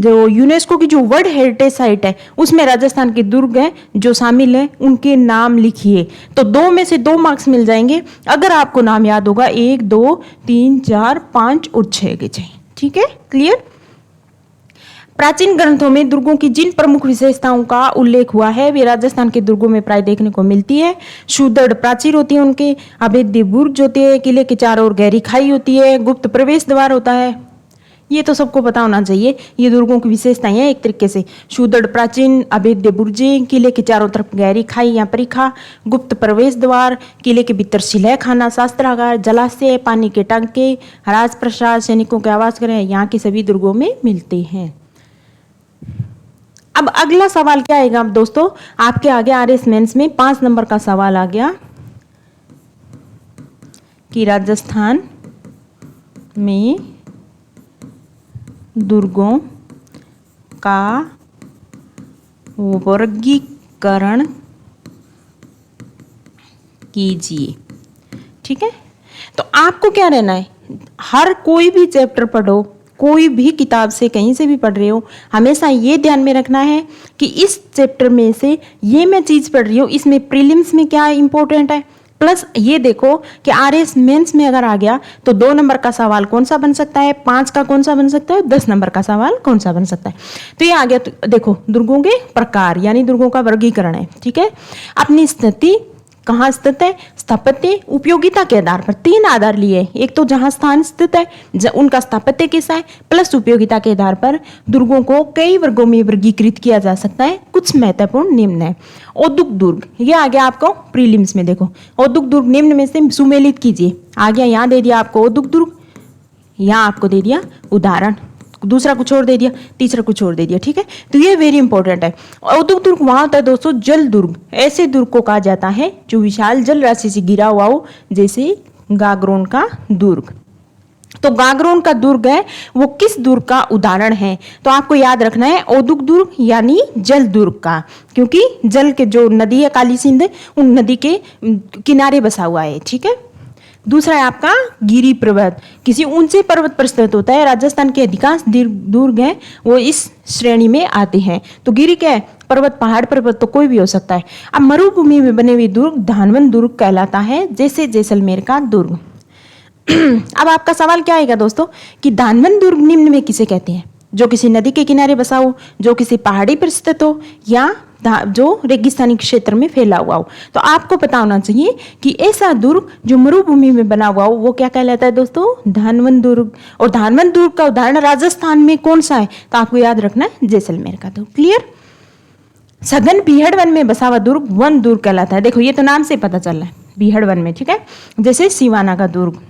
जो यूनेस्को की जो वर्ल्ड हेरिटेज साइट है उसमें राजस्थान के दुर्ग हैं जो शामिल हैं उनके नाम लिखिए। तो 2 में से 2 मार्क्स मिल जाएंगे अगर आपको नाम याद होगा, 1, 2, 3, 4, 5 और 6 के 6, ठीक है, क्लियर। प्राचीन ग्रंथों में दुर्गों की जिन प्रमुख विशेषताओं का उल्लेख हुआ है वे राजस्थान के दुर्गों में प्राय देखने को मिलती है। सुदृढ़ प्राचीर होती है उनके, अभेद्य बुर्ज होते हैं, किले के चारों ओर गहरी खाई होती है, गुप्त प्रवेश द्वार होता है। ये तो सबको पता होना चाहिए, ये दुर्गों की विशेषताएं हैं एक तरीके से। सुदृढ़ प्राचीन, अभेद्य बुर्जें, किले के चारों तरफ गहरी खाई या परिखा, गुप्त प्रवेश द्वार, किले के भीतर सिलह खाना, शास्त्रागार, जलाशय, पानी के टांके, राजप्रसाद, सैनिकों के आवास गृह यहाँ के सभी दुर्गों में मिलते हैं। अब अगला सवाल क्या आएगा अब दोस्तों आपके आगे आरएस मेंस में 5 नंबर का सवाल आ गया कि राजस्थान में दुर्गों का वर्गीकरण कीजिए। ठीक है, तो आपको क्या रहना है, हर कोई भी चैप्टर पढ़ो, कोई भी किताब से कहीं से भी पढ़ रहे हो, हमेशा ये ध्यान में रखना है कि इस चैप्टर में से ये मैं चीज पढ़ रही हूँ, इसमें प्रीलिम्स में क्या इंपॉर्टेंट है, प्लस ये देखो कि आरएस मेंस में अगर आ गया तो 2 नंबर का सवाल कौन सा बन सकता है, 5 का कौन सा बन सकता है, 10 नंबर का सवाल कौन सा बन सकता है। तो ये आ गया, तो देखो दुर्गों के प्रकार यानी दुर्गों का वर्गीकरण है। ठीक है, अपनी स्थिति कहाँ स्थित है, स्थापत्य उपयोगिता के आधार पर 3 आधार लिए, एक तो जहां स्थान स्थित है उनका स्थापत्य कैसा है, प्लस उपयोगिता के आधार पर दुर्गों को कई वर्गों में वर्गीकृत किया जा सकता है। कुछ महत्वपूर्ण निम्न है। औद्योगिक दुर्ग, ये आ गया आपको प्रीलिम्स में, देखो औद्योगिक दुर्ग निम्न में से सुमेलित कीजिए, आ गया, यहाँ दे दिया आपको औद्योगिक दुर्ग, यहाँ आपको दे दिया उदाहरण, दूसरा कुछ और दे दिया, तीसरा कुछ और दे दिया। ठीक है, तो ये वेरी इंपॉर्टेंट है। औद्योगिक दुर्ग वहां होता है दोस्तों जल दुर्ग, ऐसे दुर्ग को कहा जाता है जो विशाल जल राशि से घिरा हुआ हो, जैसे गागरोन का दुर्ग। तो गागरोन का दुर्ग है वो किस दुर्ग का उदाहरण है, तो आपको याद रखना है औद्योगिक दुर्ग यानी जल दुर्ग का, क्योंकि जल के जो नदी है काली सिंध, उन नदी के किनारे बसा हुआ है। ठीक है, दूसरा है आपका गिरी पर्वत, किसी ऊंचे पर्वत पर स्थित होता है। राजस्थान के अधिकांश दुर्ग हैं वो इस श्रेणी में आते हैं। तो गिरी क्या है, पर्वत, पहाड़, पर्वत तो कोई भी हो सकता है। अब मरुभूमि में बने हुए दुर्ग धानवन दुर्ग कहलाता है, जैसे जैसलमेर का दुर्ग। अब आपका सवाल क्या आएगा दोस्तों कि धानवन दुर्ग निम्न में किसे कहते हैं, जो किसी नदी के किनारे बसा हो, जो किसी पहाड़ी पर स्थित हो, या जो रेगिस्तानी क्षेत्र में फैला हुआ हो। तो आपको पता होना चाहिए कि ऐसा दुर्ग जो मरुभूमि में बना हुआ हो वो क्या कहलाता है दोस्तों, धानवन दुर्ग। और धानवन दुर्ग का उदाहरण राजस्थान में कौन सा है, तो आपको याद रखना है जैसलमेर का दुर्ग। क्लियर। सघन बीहड़ वन में बसा हुआ दुर्ग वन दुर्ग कहलाता है। देखो ये तो नाम से पता चल रहा है, बीहड़ वन में। ठीक है, जैसे सिवाना का दुर्ग।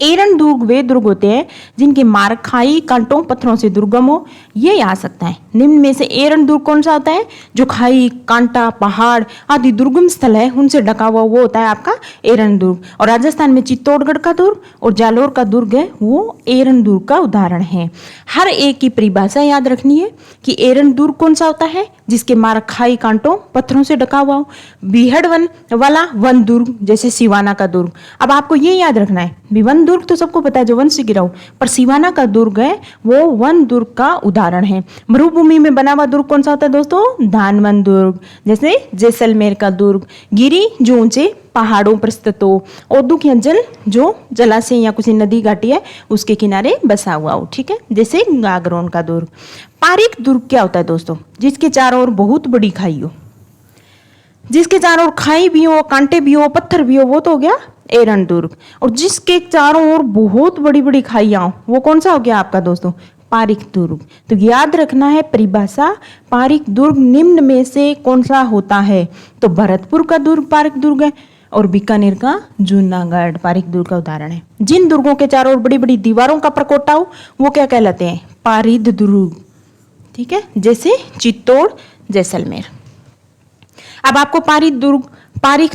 एरन दुर्ग वे दुर्ग होते हैं जिनके मार्ग खाई, कांटों, पत्थरों से दुर्गम हो, ये आ सकता है। निम्न में से एरन दुर्ग कौन सा होता है, जो खाई, कांटा, पहाड़ आदि दुर्गम स्थल है उनसे ढका हुआ, वो होता है आपका एरन दुर्ग। और राजस्थान में चित्तौड़गढ़ का दुर्ग और जालोर का दुर्ग है वो एरन दुर्ग का उदाहरण है। हर एक की परिभाषा याद रखनी है कि एरन दुर्ग कौन सा होता है, जिसके मार्ग खाई, कांटों, पत्थरों से ढका हुआ हो। बीहड़ वन वाला वन दुर्ग, जैसे सिवाना का दुर्ग। अब आपको ये याद रखना है, वन दुर्ग तो सबको पता है जो वन से घिरा हो, पर सिवाना का दुर्ग है वो वन दुर्ग का उदाहरण है। मरुभूमि में बना हुआ दुर्ग कौन सा होता है दोस्तों, धानवन दुर्ग, जैसे जैसलमेर का दुर्ग। गिरी जो ऊंचे पहाड़ों पर स्थित हो। औद्योगिक या जल जो जलाशय या किसी नदी घाटी है उसके किनारे बसा हुआ हो। ठीक है, जैसे गागरोन का दुर्ग। पारिक दुर्ग क्या होता है दोस्तों, जिसके चारों ओर बहुत बड़ी खाई हो, जिसके चारों ओर खाई भी हो, कांटे भी हो, पत्थर भी हो, वो तो हो गया एरन दुर्ग। और जिसके चारों ओर बहुत बड़ी बड़ी खाइयां हो, वो कौन सा हो गया आपका दोस्तों, पारिक दुर्ग। तो याद रखना है परिभाषा, पारिक दुर्ग निम्न में से कौन सा होता है, तो भरतपुर का दुर्ग पारिक दुर्ग है और बीकानेर का जूनागढ़ पारिक दुर्ग का उदाहरण है। जिन दुर्गों के चारों ओर बड़ी बड़ी दीवारों का प्रकोटा हो वो क्या कहलाते हैं, पारिद दुर्ग। ठीक है, जैसे चित्तौड़, जैसलमेर। अब आपको पारिक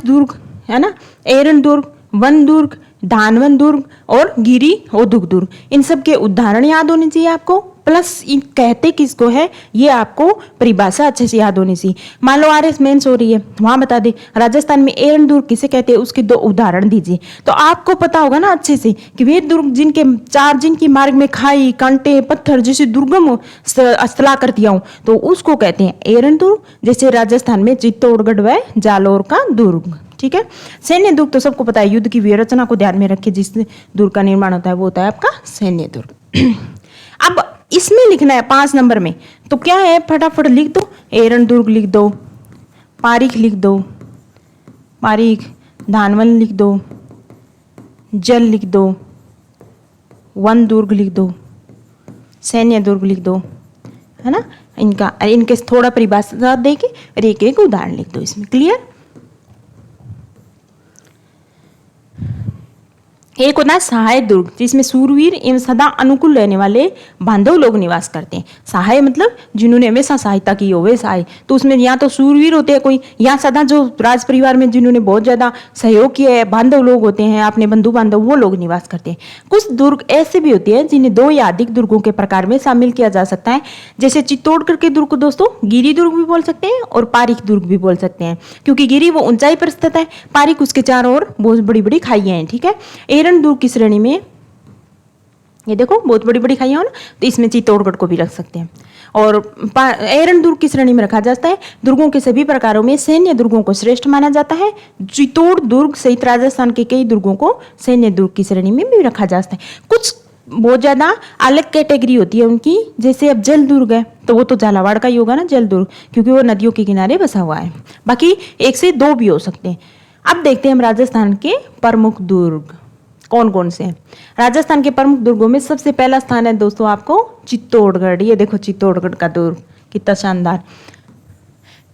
दुर्ग है ना, एरन दुर्ग, वन दुर्ग, धानवन दुर्ग और गिरी औद्योगिक दुर्ग, इन सब के उदाहरण याद होने चाहिए आपको। प्लस इन कहते किसको है ये आपको परिभाषा अच्छे से याद होनी चाहिए। मान लो आरएस मेंस हो रही है, वहां बता दे राजस्थान में एरन दुर्ग किसे कहते हैं, उसके 2 उदाहरण दीजिए। तो आपको पता होगा ना अच्छे से कि वे दुर्ग जिनकी मार्ग में खाई, कांटे, पत्थर जैसे दुर्गम स्थलाकृतियां हो, तो उसको कहते हैं एरन दुर्ग। जैसे राजस्थान में चित्तौड़गढ़ व जालोर का दुर्ग। ठीक है, सैन्य दुर्ग तो सबको पता है, युद्ध की व्यरचना को ध्यान में रखे जिस दुर्ग का निर्माण होता है वो होता है आपका सैन्य दुर्ग। अब इसमें लिखना है 5 नंबर में, तो क्या है फटाफट लिख दो, एरन दुर्ग लिख दो, पारिक लिख दो, पारिक, धानवन लिख दो, जल लिख दो, वन दुर्ग लिख दो, सैन्य दुर्ग लिख दो, है ना। इनके थोड़ा परिभाषा देके और एक एक उदाहरण लिख दो इसमें। क्लियर। एक होता है सहाय दुर्ग, जिसमें सूरवीर एवं सदा अनुकूल रहने वाले बांधव लोग निवास करते हैं। सहाय मतलब जिन्होंने हमेशा सहायता की हो वे सहाय, तो उसमें या तो सूरवीर होते हैं कोई, या सदा जो राज परिवार में जिन्होंने बहुत ज्यादा सहयोग किया है, बांधव लोग होते हैं अपने बंधु बांधव, वो लोग निवास करते हैं। कुछ दुर्ग ऐसे भी होते हैं जिन्हें दो या अधिक दुर्गों के प्रकार में शामिल किया जा सकता है। जैसे चित्तौड़गढ़ के दुर्ग को दोस्तों गिरी दुर्ग भी बोल सकते हैं और पारिक दुर्ग भी बोल सकते हैं, क्योंकि गिरी वो ऊंचाई पर स्थित है, पारिक उसके चारों ओर बहुत बड़ी बड़ी खाइयां हैं। ठीक है, एरन दुर्ग की श्रेणी में, ये देखो बहुत बड़ी बड़ी खाइयां हो ना, तो इसमें चित्तौड़गढ़ को भी रख सकते हैं। और एरन दुर्ग की श्रेणी में रखा जाता है। दुर्गों के सभी प्रकारों में सैन्य दुर्गों को श्रेष्ठ माना जाता है। चित्तौड़ दुर्ग सहित राजस्थान के कई दुर्गों को सैन्य दुर्ग की श्रेणी में भी रखा जाता है। कुछ बहुत ज्यादा अलग कैटेगरी होती है उनकी, जैसे अब जल दुर्ग है तो वो तो झालावाड़ का ही होगा ना जल दुर्ग, क्योंकि वो नदियों के किनारे बसा हुआ है। बाकी 1 से 2 भी हो सकते हैं। अब देखते हैं हम राजस्थान के प्रमुख दुर्ग कौन कौन से हैं। राजस्थान के प्रमुख दुर्गों में सबसे पहला स्थान है दोस्तों आपको चित्तौड़गढ़। ये देखो चित्तौड़गढ़ का दुर्ग कितना शानदार।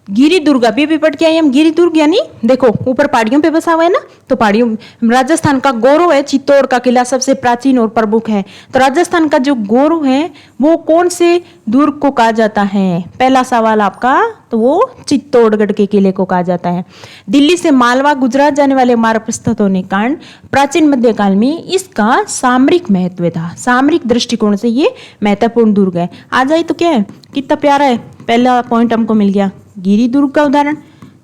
गिरी दुर्ग अभी भी पढ़ के आए हम, गिरी दुर्ग यानी देखो ऊपर पहाड़ियों पे बसा हुआ है ना, तो पहाड़ियों, राजस्थान का गौरव है चित्तौड़ का किला, सबसे प्राचीन और प्रमुख है। तो राजस्थान का जो गौरव है वो कौन से दुर्ग को कहा जाता है, पहला सवाल आपका, तो वो चित्तौड़गढ़ के किले को कहा जाता है। दिल्ली से मालवा गुजरात जाने वाले मार्ग प्रस्तुत होने के कारण प्राचीन मध्यकाल में इसका सामरिक महत्व था। सामरिक दृष्टिकोण से ये महत्वपूर्ण दुर्ग है। आ जाए तो क्या है, कितना प्यारा है, पहला पॉइंट हमको मिल गया गिरी दुर्ग का उदाहरण,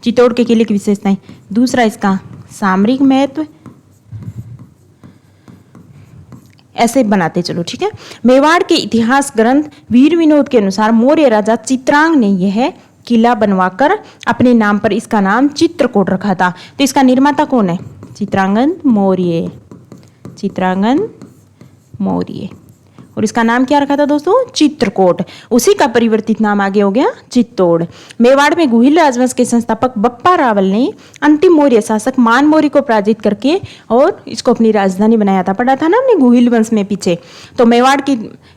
चित्तौड़ के किले की विशेषताएं। दूसरा इसका सामरिक महत्व, ऐसे बनाते चलो। ठीक है, मेवाड़ के इतिहास ग्रंथ वीर विनोद के अनुसार मौर्य राजा चित्रांग ने यह किला बनवाकर अपने नाम पर इसका नाम चित्रकूट रखा था। तो इसका निर्माता कौन है, चित्रांगन मौर्य, चित्रांगन मौर्य। और इसका नाम क्या रखा था दोस्तों, चित्रकूट। उसी का परिवर्तित नाम आगे हो गया चित्तौड़। मेवाड़ में गुहिल राजवंश के संस्थापक बप्पा रावल ने अंतिम मौर्य शासक मान मौर्य को पराजित करके और इसको अपनी राजधानी बनाया था। पढ़ा था ना हमने गुहिल वंश में पीछे। तो मेवाड़ की,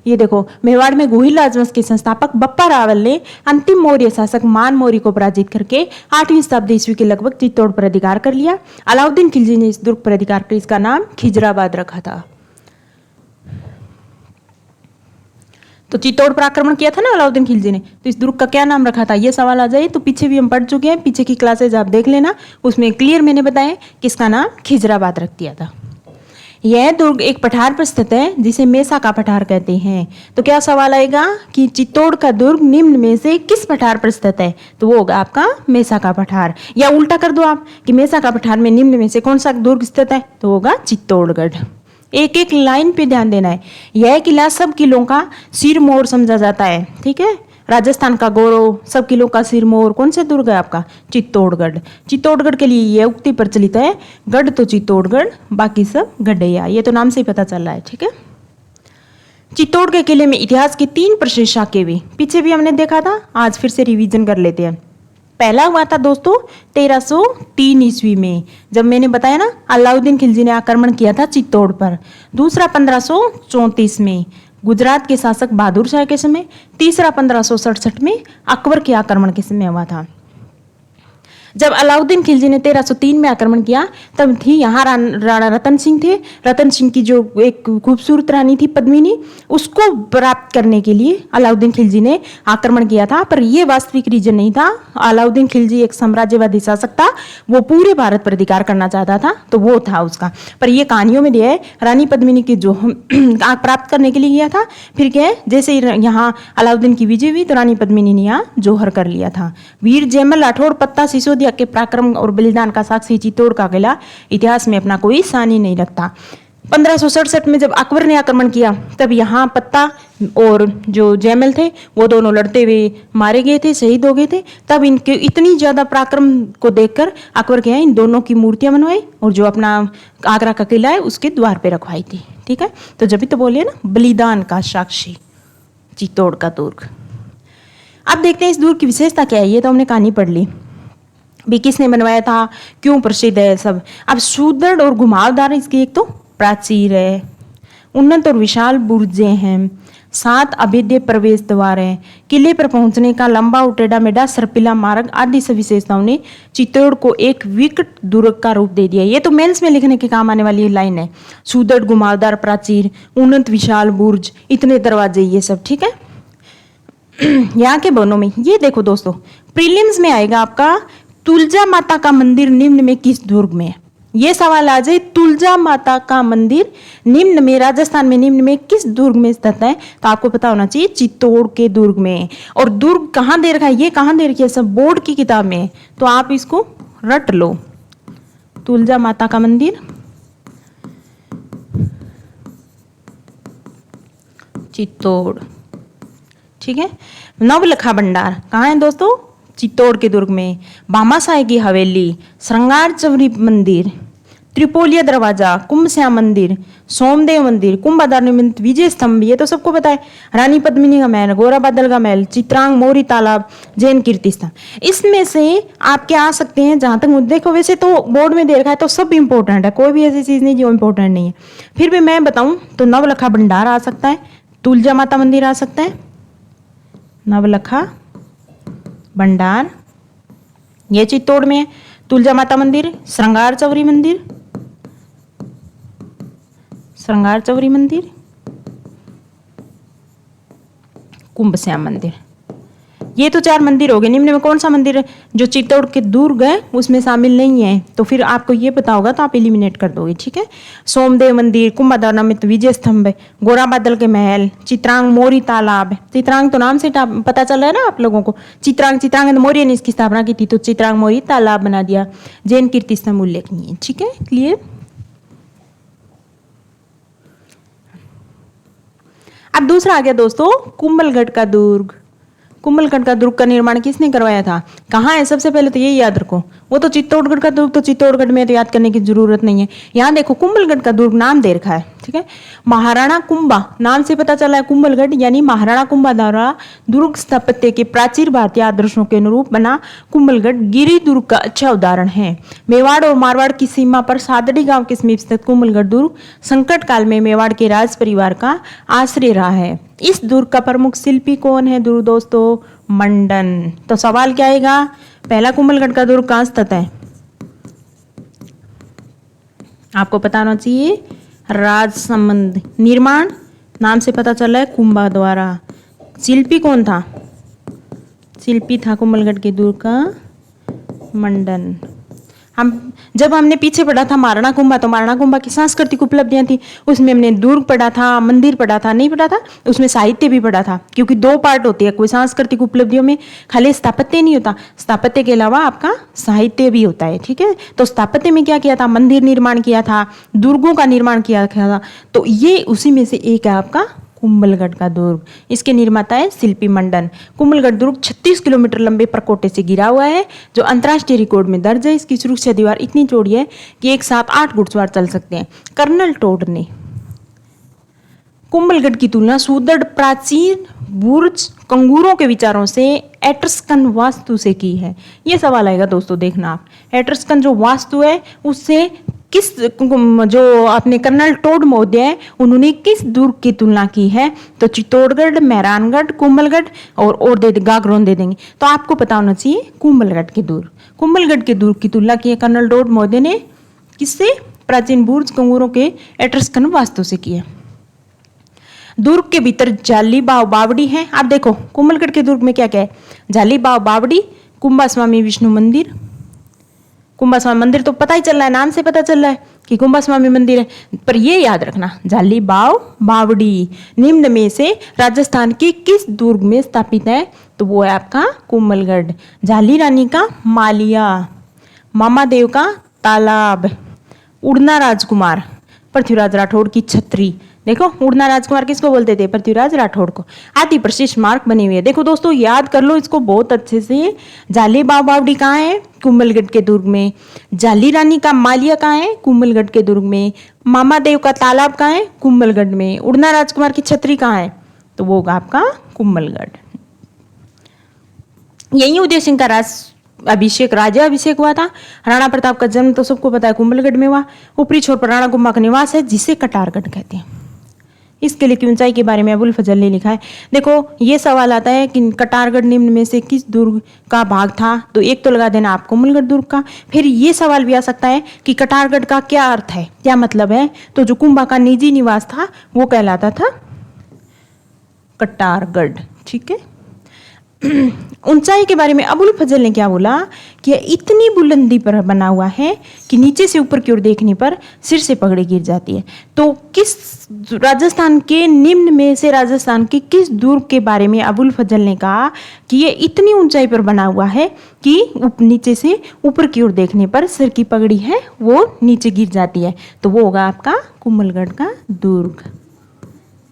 ये देखो, मेवाड़ में गुहिल राजवंश के संस्थापक बप्पा रावल ने अंतिम मौर्य शासक मान मौर्य को पराजित करके 8वीं शताब्दी ईस्वी के लगभग चित्तौड़ पर अधिकार कर लिया। अलाउद्दीन खिलजी ने इस दुर्ग पर अधिकार कर इसका नाम खिजराबाद रखा था। तो चित्तौड़ पर आक्रमण किया था ना अलाउद्दीन खिलजी ने, तो इस दुर्ग का क्या नाम रखा था, ये सवाल आ जाए तो पीछे भी हम पढ़ चुके हैं, पीछे की क्लासेज आप देख लेना, उसमें क्लियर मैंने बताया कि इसका नाम खिजराबाद रख दिया था। यह दुर्ग एक पठार पर स्थित है जिसे मेसा का पठार कहते हैं। तो क्या सवाल आएगा कि चित्तौड़ का दुर्ग निम्न में से किस पठार पर स्थित है, तो वो होगा आपका मेसा का पठार। या उल्टा कर दो आप कि मेसा का पठार में निम्न में से कौन सा दुर्ग स्थित है, तो होगा चित्तौड़गढ़। एक एक लाइन पे ध्यान देना है। यह किला सब किलों का सिरमौर समझा जाता है। ठीक है, राजस्थान का गौरव, सब किलों का सिरमौर कौन सा दुर्ग है आपका, चित्तौड़गढ़। चित्तौड़गढ़ के लिए यह उक्ति प्रचलित है, गढ़ तो चित्तौड़गढ़, बाकी सब गढ़ैया। ये तो नाम से ही पता चल रहा है। ठीक है, चित्तौड़ के किले में इतिहास की 3 प्रशस्त शाखें भी, पीछे भी हमने देखा था, आज फिर से रिवीजन कर लेते हैं। पहला हुआ था दोस्तों 1303 ईस्वी में, जब मैंने बताया ना अलाउद्दीन खिलजी ने आक्रमण किया था चित्तौड़ पर। दूसरा 1534 में गुजरात के शासक बहादुर शाह के समय। तीसरा 1567 में अकबर के आक्रमण के समय हुआ था। जब अलाउद्दीन खिलजी ने 1303 में आक्रमण किया तब थी यहाँ राणा रतन सिंह थे। रतन सिंह की जो एक खूबसूरत रानी थी पद्मिनी, उसको प्राप्त करने के लिए अलाउद्दीन खिलजी ने आक्रमण किया था। पर यह वास्तविक रीजन नहीं था। अलाउद्दीन खिलजी एक साम्राज्यवादी शासक था, वो पूरे भारत पर अधिकार करना चाहता था, तो वो था उसका। पर यह कहानियों में दिया है रानी पद्मिनी की जो प्राप्त करने के लिए गया था। फिर क्या है, जैसे ही यहाँ अलाउद्दीन की विजय हुई तो रानी पद्मिनी ने यहाँ जोहर कर लिया था। वीर जयमल राठौड़ पत्ता सिसोदिया के पराक्रम और बलिदान का साक्षी चित्तौड़ का किला इतिहास में अपना कोई सानी नहीं रखता। 1567 में जब अकबर ने आक्रमण किया तब यहाँ पत्ता और जो जयमल थे वो दोनों लड़ते हुए मारे गए थे, शहीद हो गए थे। तब इनके इतनी ज्यादा पराक्रम को देखकर अकबर के इन दोनों की मूर्तियां बनवाई और जो अपना आगरा का किला है उसके द्वार पे रखवाई थी। ठीक है, तो जब भी तो बोलिए ना बलिदान का साक्षी चित्तौड़ का दुर्ग। अब देखते हैं इस दुर्ग की विशेषता क्या है। ये तो हमने कहानी पढ़ ली, भी किसने बनवाया था, क्यों प्रसिद्ध है सब। अब सुदृढ़ और घुमावदार इसकी एक तो प्राचीर है, उन्नत और विशाल बुर्जें हैं, 7 अभेद्य प्रवेश द्वार हैं, किले पर पहुंचने का लंबा और टेढ़ा मेढ़ा सर्पिला मार्ग आदि सब विशेषताओं ने चित्तौड़ को एक विकट दुर्ग का रूप दे दिया। ये तो मेंस में लिखने के काम आने वाली लाइन है। सुदृढ़ घुमावदार प्राचीर, उन्नत विशाल बुर्ज, इतने दरवाजे, ये सब ठीक है। यहाँ के बनों में ये देखो दोस्तों, प्रीलिम्स में आएगा आपका तुलजा माता का मंदिर निम्न में किस दुर्ग में है। ये सवाल आ जाए, तुलजा माता का मंदिर निम्न में, राजस्थान में निम्न में किस दुर्ग में स्थित है, तो आपको पता होना चाहिए चित्तौड़ के दुर्ग में। और दुर्ग कहाँ दे रखा है, ये कहाँ दे रखी है, सब बोर्ड की किताब में, तो आप इसको रट लो। तुलजा माता का मंदिर चित्तौड़, ठीक है। नवलखा भंडार कहाँ है दोस्तों, चित्तौड़ के दुर्ग में। भामाशाही की हवेली, श्रृंगार चौरी मंदिर, त्रिपोलिया दरवाजा, कुंभश्याम मंदिर, सोमदेव मंदिर, कुंभाधार मंदिर, विजय स्तंभ, ये तो सबको पता है। रानी पद्मिनी का महल, गोरा बादल का महल, चित्रांग मोरी तालाब, जैन कीर्ति स्तंभ। इसमें से आप क्या आ सकते हैं, जहां तक देखो वैसे तो बोर्ड में दे रखा है तो सब इंपॉर्टेंट है, कोई भी ऐसी चीज नहीं जो इंपॉर्टेंट नहीं है। फिर भी मैं बताऊं तो नवलखा भंडार आ सकता है, तुलजा माता मंदिर आ सकता है, नवलखा भंडार ये चित्तौड़ में है। तुलजा माता मंदिर, श्रृंगार चौरी मंदिर, श्रृंगार चौरी मंदिर, कुंभश्याम मंदिर, ये तो 4 मंदिर हो गए। निम्न में कौन सा मंदिर जो चित्तौड़ के दुर्ग है उसमें शामिल नहीं है, तो फिर आपको ये पता होगा तो आप एलिमिनेट कर दोगे, ठीक है। सोमदेव मंदिर, कुंभाधार नमित विजय स्तंभ, गोरा बादल के महल, चित्रांग मोरी तालाब। चित्रांग तो नाम से पता चल रहा है ना आप लोगों को, चित्रांग मौर्य ने इसकी स्थापना की थी तो चित्रांग मोरी तालाब बना दिया। जैन कीर्ति स्तंभ उल्लेखनीय, ठीक है, क्लियर। अब दूसरा आ गया दोस्तों कुंभलगढ़ का दुर्ग। कुंभलगढ़ का दुर्ग का निर्माण किसने करवाया था, कहाँ है, सबसे पहले तो यही याद रखो। वो तो चित्तौड़गढ़ का दुर्ग तो चित्तौड़गढ़ में तो याद करने की जरूरत नहीं है। यहाँ देखो कुंभलगढ़ का दुर्ग नाम दे रखा है, ठीक है। महाराणा कुंभा नाम से पता चला है कुंभलगढ़, यानी महाराणा कुंभा द्वारा दुर्ग स्थापत्य के प्राचीन भारतीय आदर्शों के अनुरूप बना कुंभलगढ़ गिरी दुर्ग का अच्छा उदाहरण है। मेवाड़ और मारवाड़ की सीमा पर सादड़ी गांव के समीप स्थित कुंभलगढ़ दुर्ग संकट काल में मेवाड़ के राज परिवार का आश्रय रहा है। इस दुर्ग का प्रमुख शिल्पी कौन है दोस्तों, मंडन। तो सवाल क्या आएगा, पहला कुंभलगढ़ का दुर्ग कहाँ स्थित है, आपको पता होना चाहिए, राजसमंद। निर्माण नाम से पता चला है कुंभा द्वारा। शिल्पी कौन था, शिल्पी था कुंभलगढ़ के दुर्ग का मंडन। जब हमने पीछे पढ़ा था महाराणा कुंभा, तो महाराणा कुंभा की सांस्कृतिक उपलब्धियां थी, उसमें हमने दुर्ग पढ़ा था, मंदिर पढ़ा था, नहीं पढ़ा था, उसमें साहित्य भी पढ़ा था, क्योंकि 2 पार्ट होते हैं। कोई सांस्कृतिक उपलब्धियों में खाली स्थापत्य नहीं होता, स्थापत्य के अलावा आपका साहित्य भी होता है, ठीक है। तो स्थापत्य में क्या किया था, मंदिर निर्माण किया था, दुर्गों का निर्माण किया था, तो ये उसी में से एक है आपका कुंभलगढ़ का दुर्ग। इसके निर्माता है शिल्पी मंडन। कुंभलगढ़ दुर्ग 36 किलोमीटर लंबे प्रकोटे से घिरा हुआ है, जो अंतर्राष्ट्रीय रिकॉर्ड में दर्ज है। इसकी सुरक्षा दीवार इतनी चौड़ी है कि एक साथ 8 घुड़सवार चल सकते हैं। कर्नल टोड ने कुंभलगढ़ की तुलना सुदृढ़ प्राचीन बुर्ज कंगूरों के विचारों से एट्रस्कन वास्तु से की है। ये सवाल आएगा दोस्तों, देखना आप, एट्रस्कन जो वास्तु है उससे किस, जो अपने कर्नल टोड महोदय है उन्होंने किस दुर्ग की तुलना की है, तो चित्तौड़गढ़, मेहरानगढ़, कुंभलगढ़ और दे गागरोन दे देंगे। तो आपको पता होना चाहिए कुंभलगढ़ के दुर्ग। कुंभलगढ़ के दुर्ग की तुलना की है कर्नल टोड महोदय ने किससे, प्राचीन बुर्ज कंगूरों के एट्रस्कन वास्तु से की है। दुर्ग के भीतर जाली बाव बावड़ी है। आप देखो कुंभलगढ़ के दुर्ग में क्या क्या है, जाली बाव बावड़ी, कुंभास्वामी विष्णु मंदिर। कुंभास्वामी मंदिर तो पता ही चल रहा है, नाम से पता चल रहा है कि कुंभास्वामी मंदिर है, पर ये याद रखना जाली बाव बावड़ी निम्न में से राजस्थान के किस दुर्ग में स्थापित है, तो वो है आपका कुंभलगढ़। जाली रानी का मालिया, मामादेव का तालाब, उड़ना राजकुमार, पृथ्वीराज राठौड़ की छतरी। देखो उड़ना राजकुमार किसको बोलते थे, पृथ्वीराज राठौड़ को। आदि प्रशिष्ट मार्ग बने हुए हैं। देखो दोस्तों याद कर लो इसको बहुत अच्छे से। जाली बाव बावड़ी कहाँ है, कुंभलगढ़ के दुर्ग में। जाली रानी का मालिया कहाँ है, कुंभलगढ़ के दुर्ग में। मामादेव का तालाब कहाँ है, कुंभलगढ़ में। उड़ना राजकुमार की छतरी कहाँ है, तो वो होगा आपका कुंभलगढ़। यही उदय सिंह का राजा अभिषेक हुआ था। राणा प्रताप का जन्म तो सबको पता है कुंभलगढ़ में हुआ। ऊपरी छोर पर राणा कुंभा का निवास है जिसे कटारगढ़ कहते हैं। इस किले की ऊंचाई के बारे में अबुल फजल ने लिखा है। देखो ये सवाल आता है कि कटारगढ़ निम्न में से किस दुर्ग का भाग था, तो एक तो लगा देना आप कोमलगढ़ दुर्ग का। फिर ये सवाल भी आ सकता है कि कटारगढ़ का क्या अर्थ है, क्या मतलब है, तो जो कुंभा का निजी निवास था वो कहलाता था कटारगढ़। ठीक है। ऊंचाई के बारे में अबुल फजल ने क्या बोला कि यह इतनी बुलंदी पर बना हुआ है कि नीचे से ऊपर की ओर देखने पर सिर से पगड़ी गिर जाती है। तो किस राजस्थान के निम्न में से राजस्थान के किस दुर्ग के बारे में अबुल फजल ने कहा कि ये इतनी ऊंचाई पर बना हुआ है कि नीचे से ऊपर की ओर देखने पर सिर की पगड़ी है वो नीचे गिर जाती है, तो वो होगा आपका कुंभलगढ़ का दुर्ग।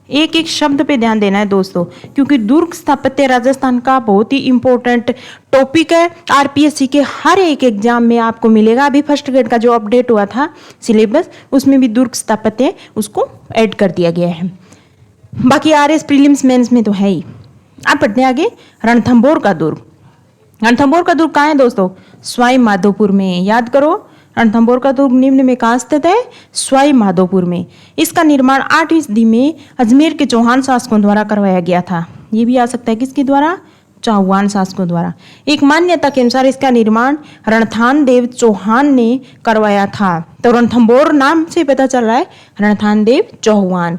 एक एक शब्द पे ध्यान देना है दोस्तों, क्योंकि दुर्ग स्थापत्य राजस्थान का बहुत ही इंपॉर्टेंट टॉपिक है। आरपीएससी के हर एक एग्जाम में आपको मिलेगा। अभी फर्स्ट ग्रेड का जो अपडेट हुआ था सिलेबस, उसमें भी दुर्ग स्थापत्य उसको ऐड कर दिया गया है। बाकी आरएस प्रीलिम्स मेंस में तो है ही। आप पढ़ते आगे रणथंभौर का दुर्ग। रणथंभौर का दुर्ग कहाँ है दोस्तों? सवाई माधोपुर में। याद करो, रणथंभौर का दुर्ग निम्न में कहाँ स्थित है? सवाई माधोपुर में। इसका निर्माण 8वीं सदी में अजमेर के चौहान शासकों द्वारा करवाया गया था। ये भी आ सकता है किसके द्वारा? चौहान शासकों द्वारा। एक मान्यता के अनुसार इसका निर्माण रणथान देव चौहान ने करवाया था। तो रणथंभौर नाम से पता चल रहा है रणथान देव चौहान।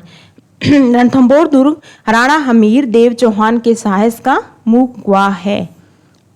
रणथंभौर दुर्ग राणा हमीर देव चौहान के साहस का मुख्य गवाह है,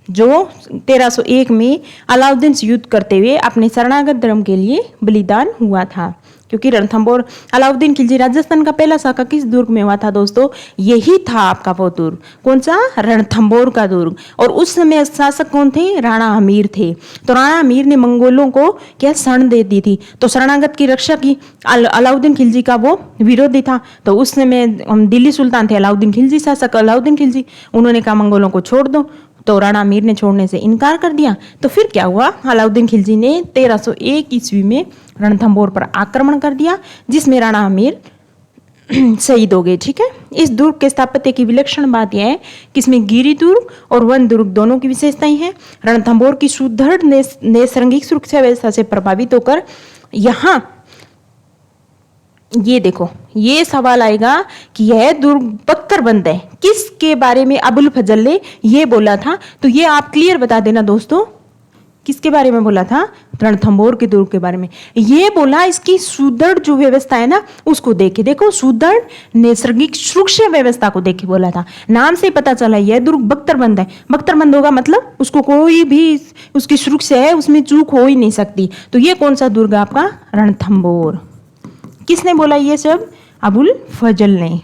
जो 1301 में अलाउद्दीन से युद्ध करते हुए अपने शरणागत धर्म के लिए बलिदान हुआ था। क्योंकि रणथंभौर अलाउद्दीन खिलजी राजस्थान का पहला शाखा किस दुर्ग में हुआ था दोस्तों? यही था आपका वो दुर्ग। कौन सा? रणथंभौर का दुर्ग। और उस समय शासक कौन थे? राणा हमीर थे। तो राणा हमीर ने मंगोलों को क्या शरण दे दी थी, तो शरणागत की रक्षा की। अलाउद्दीन खिलजी का वो विरोधी था। तो उस समय दिल्ली सुल्तान थे अलाउद्दीन खिलजी, शासक अलाउद्दीन खिलजी। उन्होंने कहा मंगोलों को छोड़ दो, तो राणा अमीर ने छोड़ने से इनकार कर दिया। तो फिर क्या हुआ? अलाउद्दीन खिलजी ने 1301 ईस्वी में रणथंभौर पर आक्रमण कर दिया, जिसमें राणा अमीर शहीद हो गए। ठीक है। इस दुर्ग के स्थापत्य की विलक्षण बात यह है कि इसमें गिरी दुर्ग और वन दुर्ग दोनों की विशेषताएं हैं। रणथंभौर की सुदृढ़ नैसर्गिक सुरक्षा व्यवस्था से प्रभावित होकर यहाँ ये देखो, ये सवाल आएगा कि यह दुर्ग बख्तरबंद है। किसके बारे में अबुल फजल ने ये बोला था? तो ये आप क्लियर बता देना दोस्तों, किसके बारे में बोला था? रणथंभौर के दुर्ग के बारे में। ये बोला इसकी सुदृढ़ जो व्यवस्था है ना उसको देखे। देखो, सुदृढ़ नैसर्गिक सुरक्षा व्यवस्था को देखे बोला था। नाम से पता चला यह दुर्ग बख्तरबंद है। बख्तरबंद होगा मतलब उसको कोई भी उसकी सुरक्षा है उसमें चूक हो ही नहीं सकती। तो ये कौन सा दुर्ग आपका? रणथंभौर। किसने बोला ये सब? अबुल फजल ने।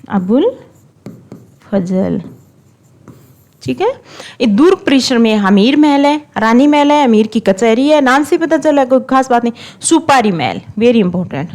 अबुल फजल। ठीक है। ये दुर्ग परिसर में अमीर महल है, रानी महल है, अमीर की कचहरी है। नाम से पता चला, कोई खास बात नहीं। सुपारी महल, वेरी इंपॉर्टेंट,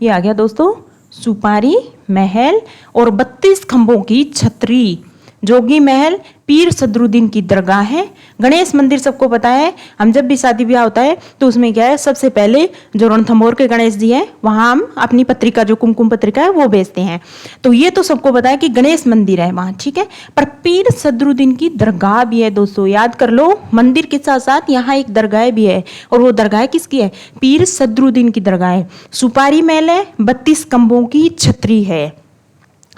ये आ गया दोस्तों, सुपारी महल। और 32 खंभों की छतरी। जोगी महल पीर सदरुद्दीन की दरगाह है। गणेश मंदिर सबको पता है, हम जब भी शादी ब्याह होता है तो उसमें क्या है, सबसे पहले जो रणथंभौर के गणेश जी हैं वहां हम अपनी पत्रिका, जो कुमकुम पत्रिका है वो बेचते हैं। तो ये तो सबको पता है कि गणेश मंदिर है वहां। ठीक है। पर पीर सदरुद्दीन की दरगाह भी है दोस्तों, याद कर लो। मंदिर के साथ साथ यहाँ एक दरगाह भी है, और वो दरगाह किसकी है? पीर सदरुद्दीन की दरगाह है। सुपारी महल है, 32 खंभों की छतरी है।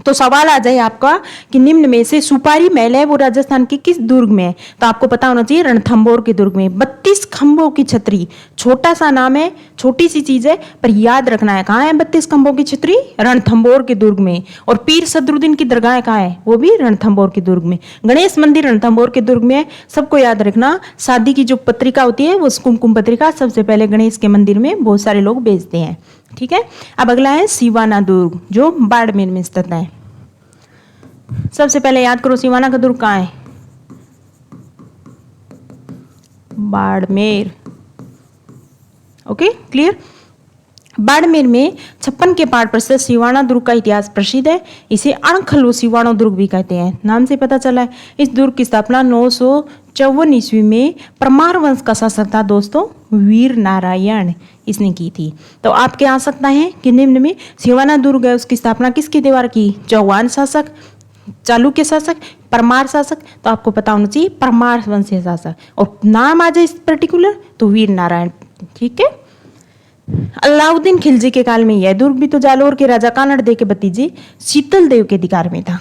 तो सवाल आ जाए आपका कि निम्न में से सुपारी महल है वो राजस्थान के किस दुर्ग में है? तो आपको पता होना चाहिए रणथंभौर के दुर्ग में। 32 खंभों की छतरी, छोटा सा नाम है, छोटी सी चीज है, पर याद रखना है कहाँ है 32 खंभों की छतरी? रणथंभौर के दुर्ग में। और पीर सदरुद्दीन की दरगाह कहाँ है? वो भी रणथंभौर के दुर्ग में। गणेश मंदिर रणथंभौर के दुर्ग में है। सबको याद रखना, शादी की जो पत्रिका होती है वो कुमकुम पत्रिका सबसे पहले गणेश के मंदिर में बहुत सारे लोग बेचते हैं। ठीक है। अब अगला है सिवाना दुर्ग, जो बाड़मेर में स्थित है। सबसे पहले याद करो सिवाना का दुर्ग कहाँ है? बाड़मेर। Okay, clear. बाड़मेर में 56 के पहाड़ पर स्थित सिवाना दुर्ग का इतिहास प्रसिद्ध है। इसे अणखलो सिवाना दुर्ग भी कहते हैं, नाम से पता चला है। इस दुर्ग की स्थापना 954 ईस्वी में परमार वंश का शासक था दोस्तों, वीर नारायण, इसने की थी। तो आपके आ सकता है कि निम्न में सिवाना दुर्ग है उसकी स्थापना किसके द्वारा की? चौहान शासक, चालुक्य शासक, परमार शासक। तो आपको पता होना चाहिए परमार वंशीय शासक, और नाम आ जाए इस पर्टिकुलर तो वीर नारायण। ठीक है। अलाउद्दीन खिलजी के काल में यह दुर्ग भी तो जालोर के राजा कानड़ दे के भतीजे शीतल देव के अधिकार में था।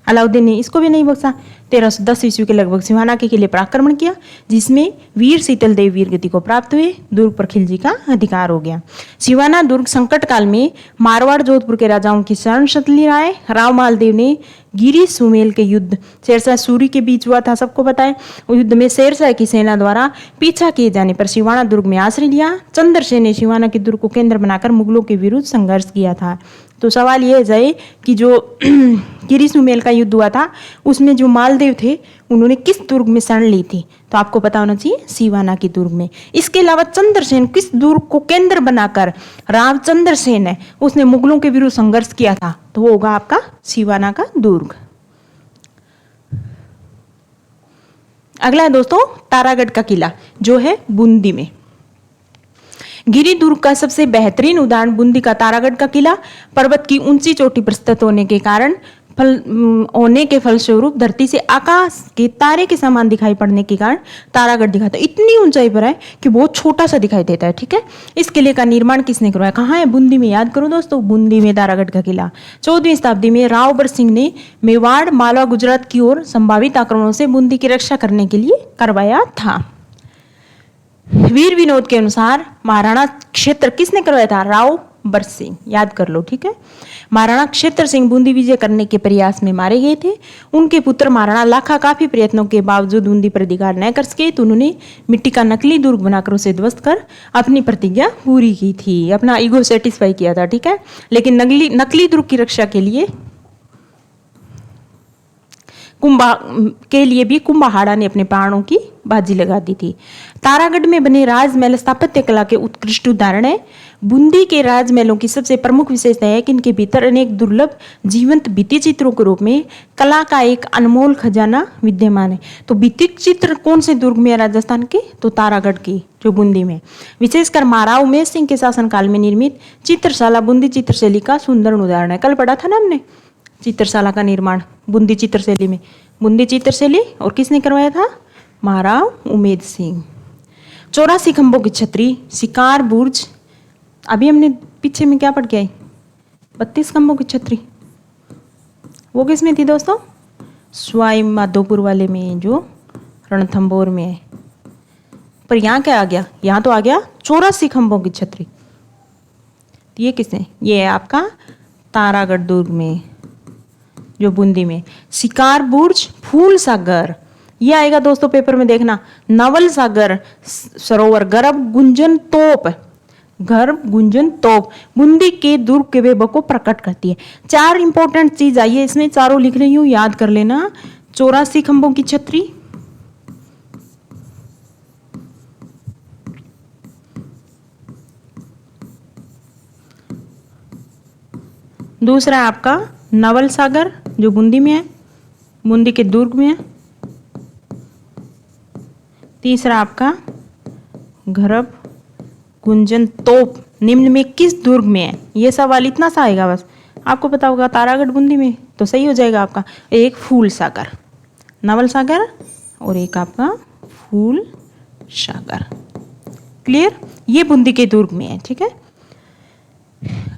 अलाउद्दीन ने इसको भी नहीं बख्शा। 1310 ईस्वी के लगभग सिवाना के किले पर आक्रमण किया, जिसमें वीर शीतल देव वीर गति को प्राप्त हुए। दुर्ग पर खिलजी का अधिकार हो गया। सिवाना दुर्ग संकट काल में मारवाड़ जोधपुर के राजाओं की शरण शतली आए। राव मालदेव ने गिरी सुमेल के युद्ध शेरशाह सूरी के बीच हुआ था, सबको पता है। उस युद्ध में शेरशाह की सेना द्वारा पीछा किए जाने पर सिवाना दुर्ग में आश्रय लिया। चंद्रसेन ने सिवाना के दुर्ग को केंद्र बनाकर मुगलों के विरुद्ध संघर्ष किया था। तो सवाल यह है कि जो गिरी सुमेल का युद्ध हुआ था उसमें जो मालदेव थे उन्होंने किस दुर्ग में शरण ली थी, तो आपको पता होना चाहिए सिवाना की दुर्ग में। इसके अलावा चंद्रसेन किस दुर्ग को केंद्र बनाकर रामचंद्र सेन है उसने मुगलों के विरुद्ध संघर्ष किया था, तो वो होगा आपका सिवाना का दुर्ग। अगला है दोस्तों तारागढ़ का किला जो है बूंदी में। गिरी दुर्ग का सबसे बेहतरीन उदाहरण बूंदी का तारागढ़ का किला पर्वत की ऊंची चोटी पर स्थित होने के फलस्वरूप धरती से आकाश के तारे के समान दिखाई पड़ने के कारण तारागढ़ दिखाता है। इतनी ऊंचाई पर है कि बहुत छोटा सा दिखाई देता है। ठीक है, इस किले का निर्माण किसने करवाया? कहाँ है? बूंदी में। याद करो दोस्तों, बूंदी में तारागढ़ का किला 14वीं शताब्दी में राव बर सिंह ने मेवाड़ मालवा गुजरात की ओर संभावित आक्रमणों से बूंदी की रक्षा करने के लिए करवाया था। वीर विनोद के अनुसार महाराणा क्षेत्र किसने करवाया था? राव बर सिंह। याद कर लो। ठीक है, महाराणा क्षेत्र सिंह बूंदी विजय करने के प्रयास में मारे गए थे। उनके पुत्र महाराणा लाखा काफी प्रयत्नों के बावजूद बूंदी पर अधिकार न कर सके, तो उन्होंने मिट्टी का नकली दुर्ग बनाकर उसे ध्वस्त कर अपनी प्रतिज्ञा पूरी की थी, अपना ईगो सेटिस्फाई किया था। ठीक है, लेकिन नकली दुर्ग की रक्षा के लिए भी कुंभहाड़ा ने अपने प्राणों की बाजी लगा दी थी। तारागढ़ में बने राजमहल स्थापत्य कला के उत्कृष्ट उदाहरण है। बूंदी के राजमहलों की सबसे प्रमुख विशेषता है कि इनके भीतर अनेक दुर्लभ जीवंत भित्ति चित्रों के रूप में कला का एक अनमोल खजाना विद्यमान है। तो भित्ति चित्र कौन से दुर्ग में है राजस्थान के? तो तारागढ़ की जो बूंदी में। विशेषकर महाराव उमेश सिंह के शासनकाल में निर्मित चित्रशाला बूंदी चित्रशैली का सुंदर उदाहरण है। कल पढ़ा था ना हमने चित्रशाला का निर्माण बूंदी चित्रशैली में। बूंदी चित्रशैली और किसने करवाया था? महाराव उमेद सिंह। 84 खंभों की छतरी, शिकार बुर्ज। अभी हमने पीछे में क्या पढ़ के आई? 32 खंभों की छतरी, वो किस में थी दोस्तों? सवाई माधोपुर वाले में, जो रणथंभौर में है। पर यहाँ क्या आ गया? यहाँ तो आ गया 84 खंभों की छतरी। ये किसने? ये है आपका तारागढ़ दुर्ग में जो बूंदी में। शिकार बुर्ज, फूल सागर, ये आएगा दोस्तों पेपर में, देखना। नवल सागर सरोवर, गर्भ गुंजन तोप, गर्भ गुंजन तोप बूंदी के दुर्ग के वैभव को प्रकट करती है। 4 इंपॉर्टेंट चीज आई है इसमें, चारों लिख रही हूं, याद कर लेना। 84 खंभों की छतरी, दूसरा आपका नवल सागर जो बूंदी में है, बूंदी के दुर्ग में है। तीसरा आपका गर्भ गुंजन तोप निम्न में किस दुर्ग में है? ये सवाल इतना सा आएगा बस, आपको पता होगा तारागढ़ बूंदी में, तो सही हो जाएगा आपका। एक फूल सागर, नवल सागर, और एक आपका फूल सागर। क्लियर? ये बूंदी के दुर्ग में है। ठीक है,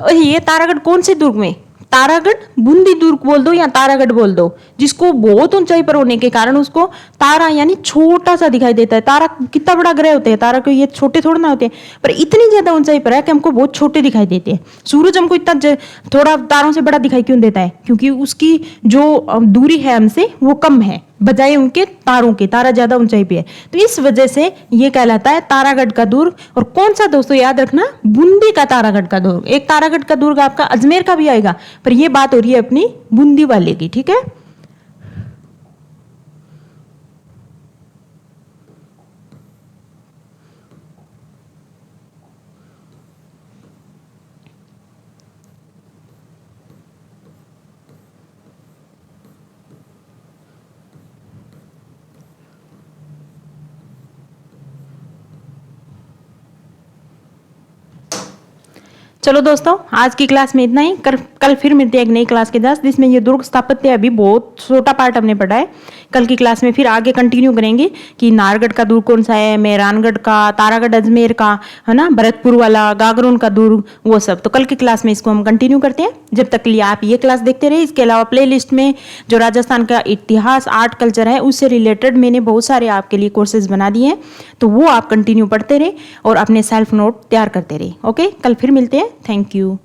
और ये तारागढ़ कौन से दुर्ग में? तारागढ़ बूंदी दुर्ग बोल दो या तारागढ़ बोल दो, जिसको बहुत ऊंचाई पर होने के कारण उसको तारा यानी छोटा सा दिखाई देता है। तारा कितना बड़ा ग्रह होते हैं, तारा को ये छोटे थोड़ा ना होते हैं, पर इतनी ज्यादा ऊंचाई पर है कि हमको बहुत छोटे दिखाई देते हैं। सूरज हमको इतना थोड़ा तारों से बड़ा दिखाई क्यों देता है? क्योंकि उसकी जो दूरी है हमसे वो कम है बजाय उनके तारों के। तारा ज्यादा ऊंचाई पे है, तो इस वजह से ये कहलाता है तारागढ़ का दुर्ग। और कौन सा दोस्तों? याद रखना, बूंदी का तारागढ़ का दुर्ग। एक तारागढ़ का दुर्ग आपका अजमेर का भी आएगा, पर ये बात हो रही है अपनी बूंदी वाले की। ठीक है, चलो दोस्तों, आज की क्लास में इतना ही। कल फिर मिलते हैं एक नई क्लास के साथ, जिसमें ये दुर्ग स्थापत्य अभी बहुत छोटा पार्ट हमने पढ़ा है। कल की क्लास में फिर आगे कंटिन्यू करेंगे कि नाहरगढ़ का दुर्ग कौन सा है, मेहरानगढ़ का, तारागढ़ अजमेर का, है ना, भरतपुर वाला, गागरोन का दुर्ग, वो सब। तो कल की क्लास में इसको हम कंटिन्यू करते हैं। जब तक के लिए आप ये क्लास देखते रहे। इसके अलावा प्ले लिस्ट में जो राजस्थान का इतिहास, आर्ट, कल्चर है, उससे रिलेटेड मैंने बहुत सारे आपके लिए कोर्सेज बना दिए हैं, तो वो आप कंटिन्यू पढ़ते रहे और अपने सेल्फ नोट तैयार करते रहे। ओके, कल फिर मिलते हैं। Thank you.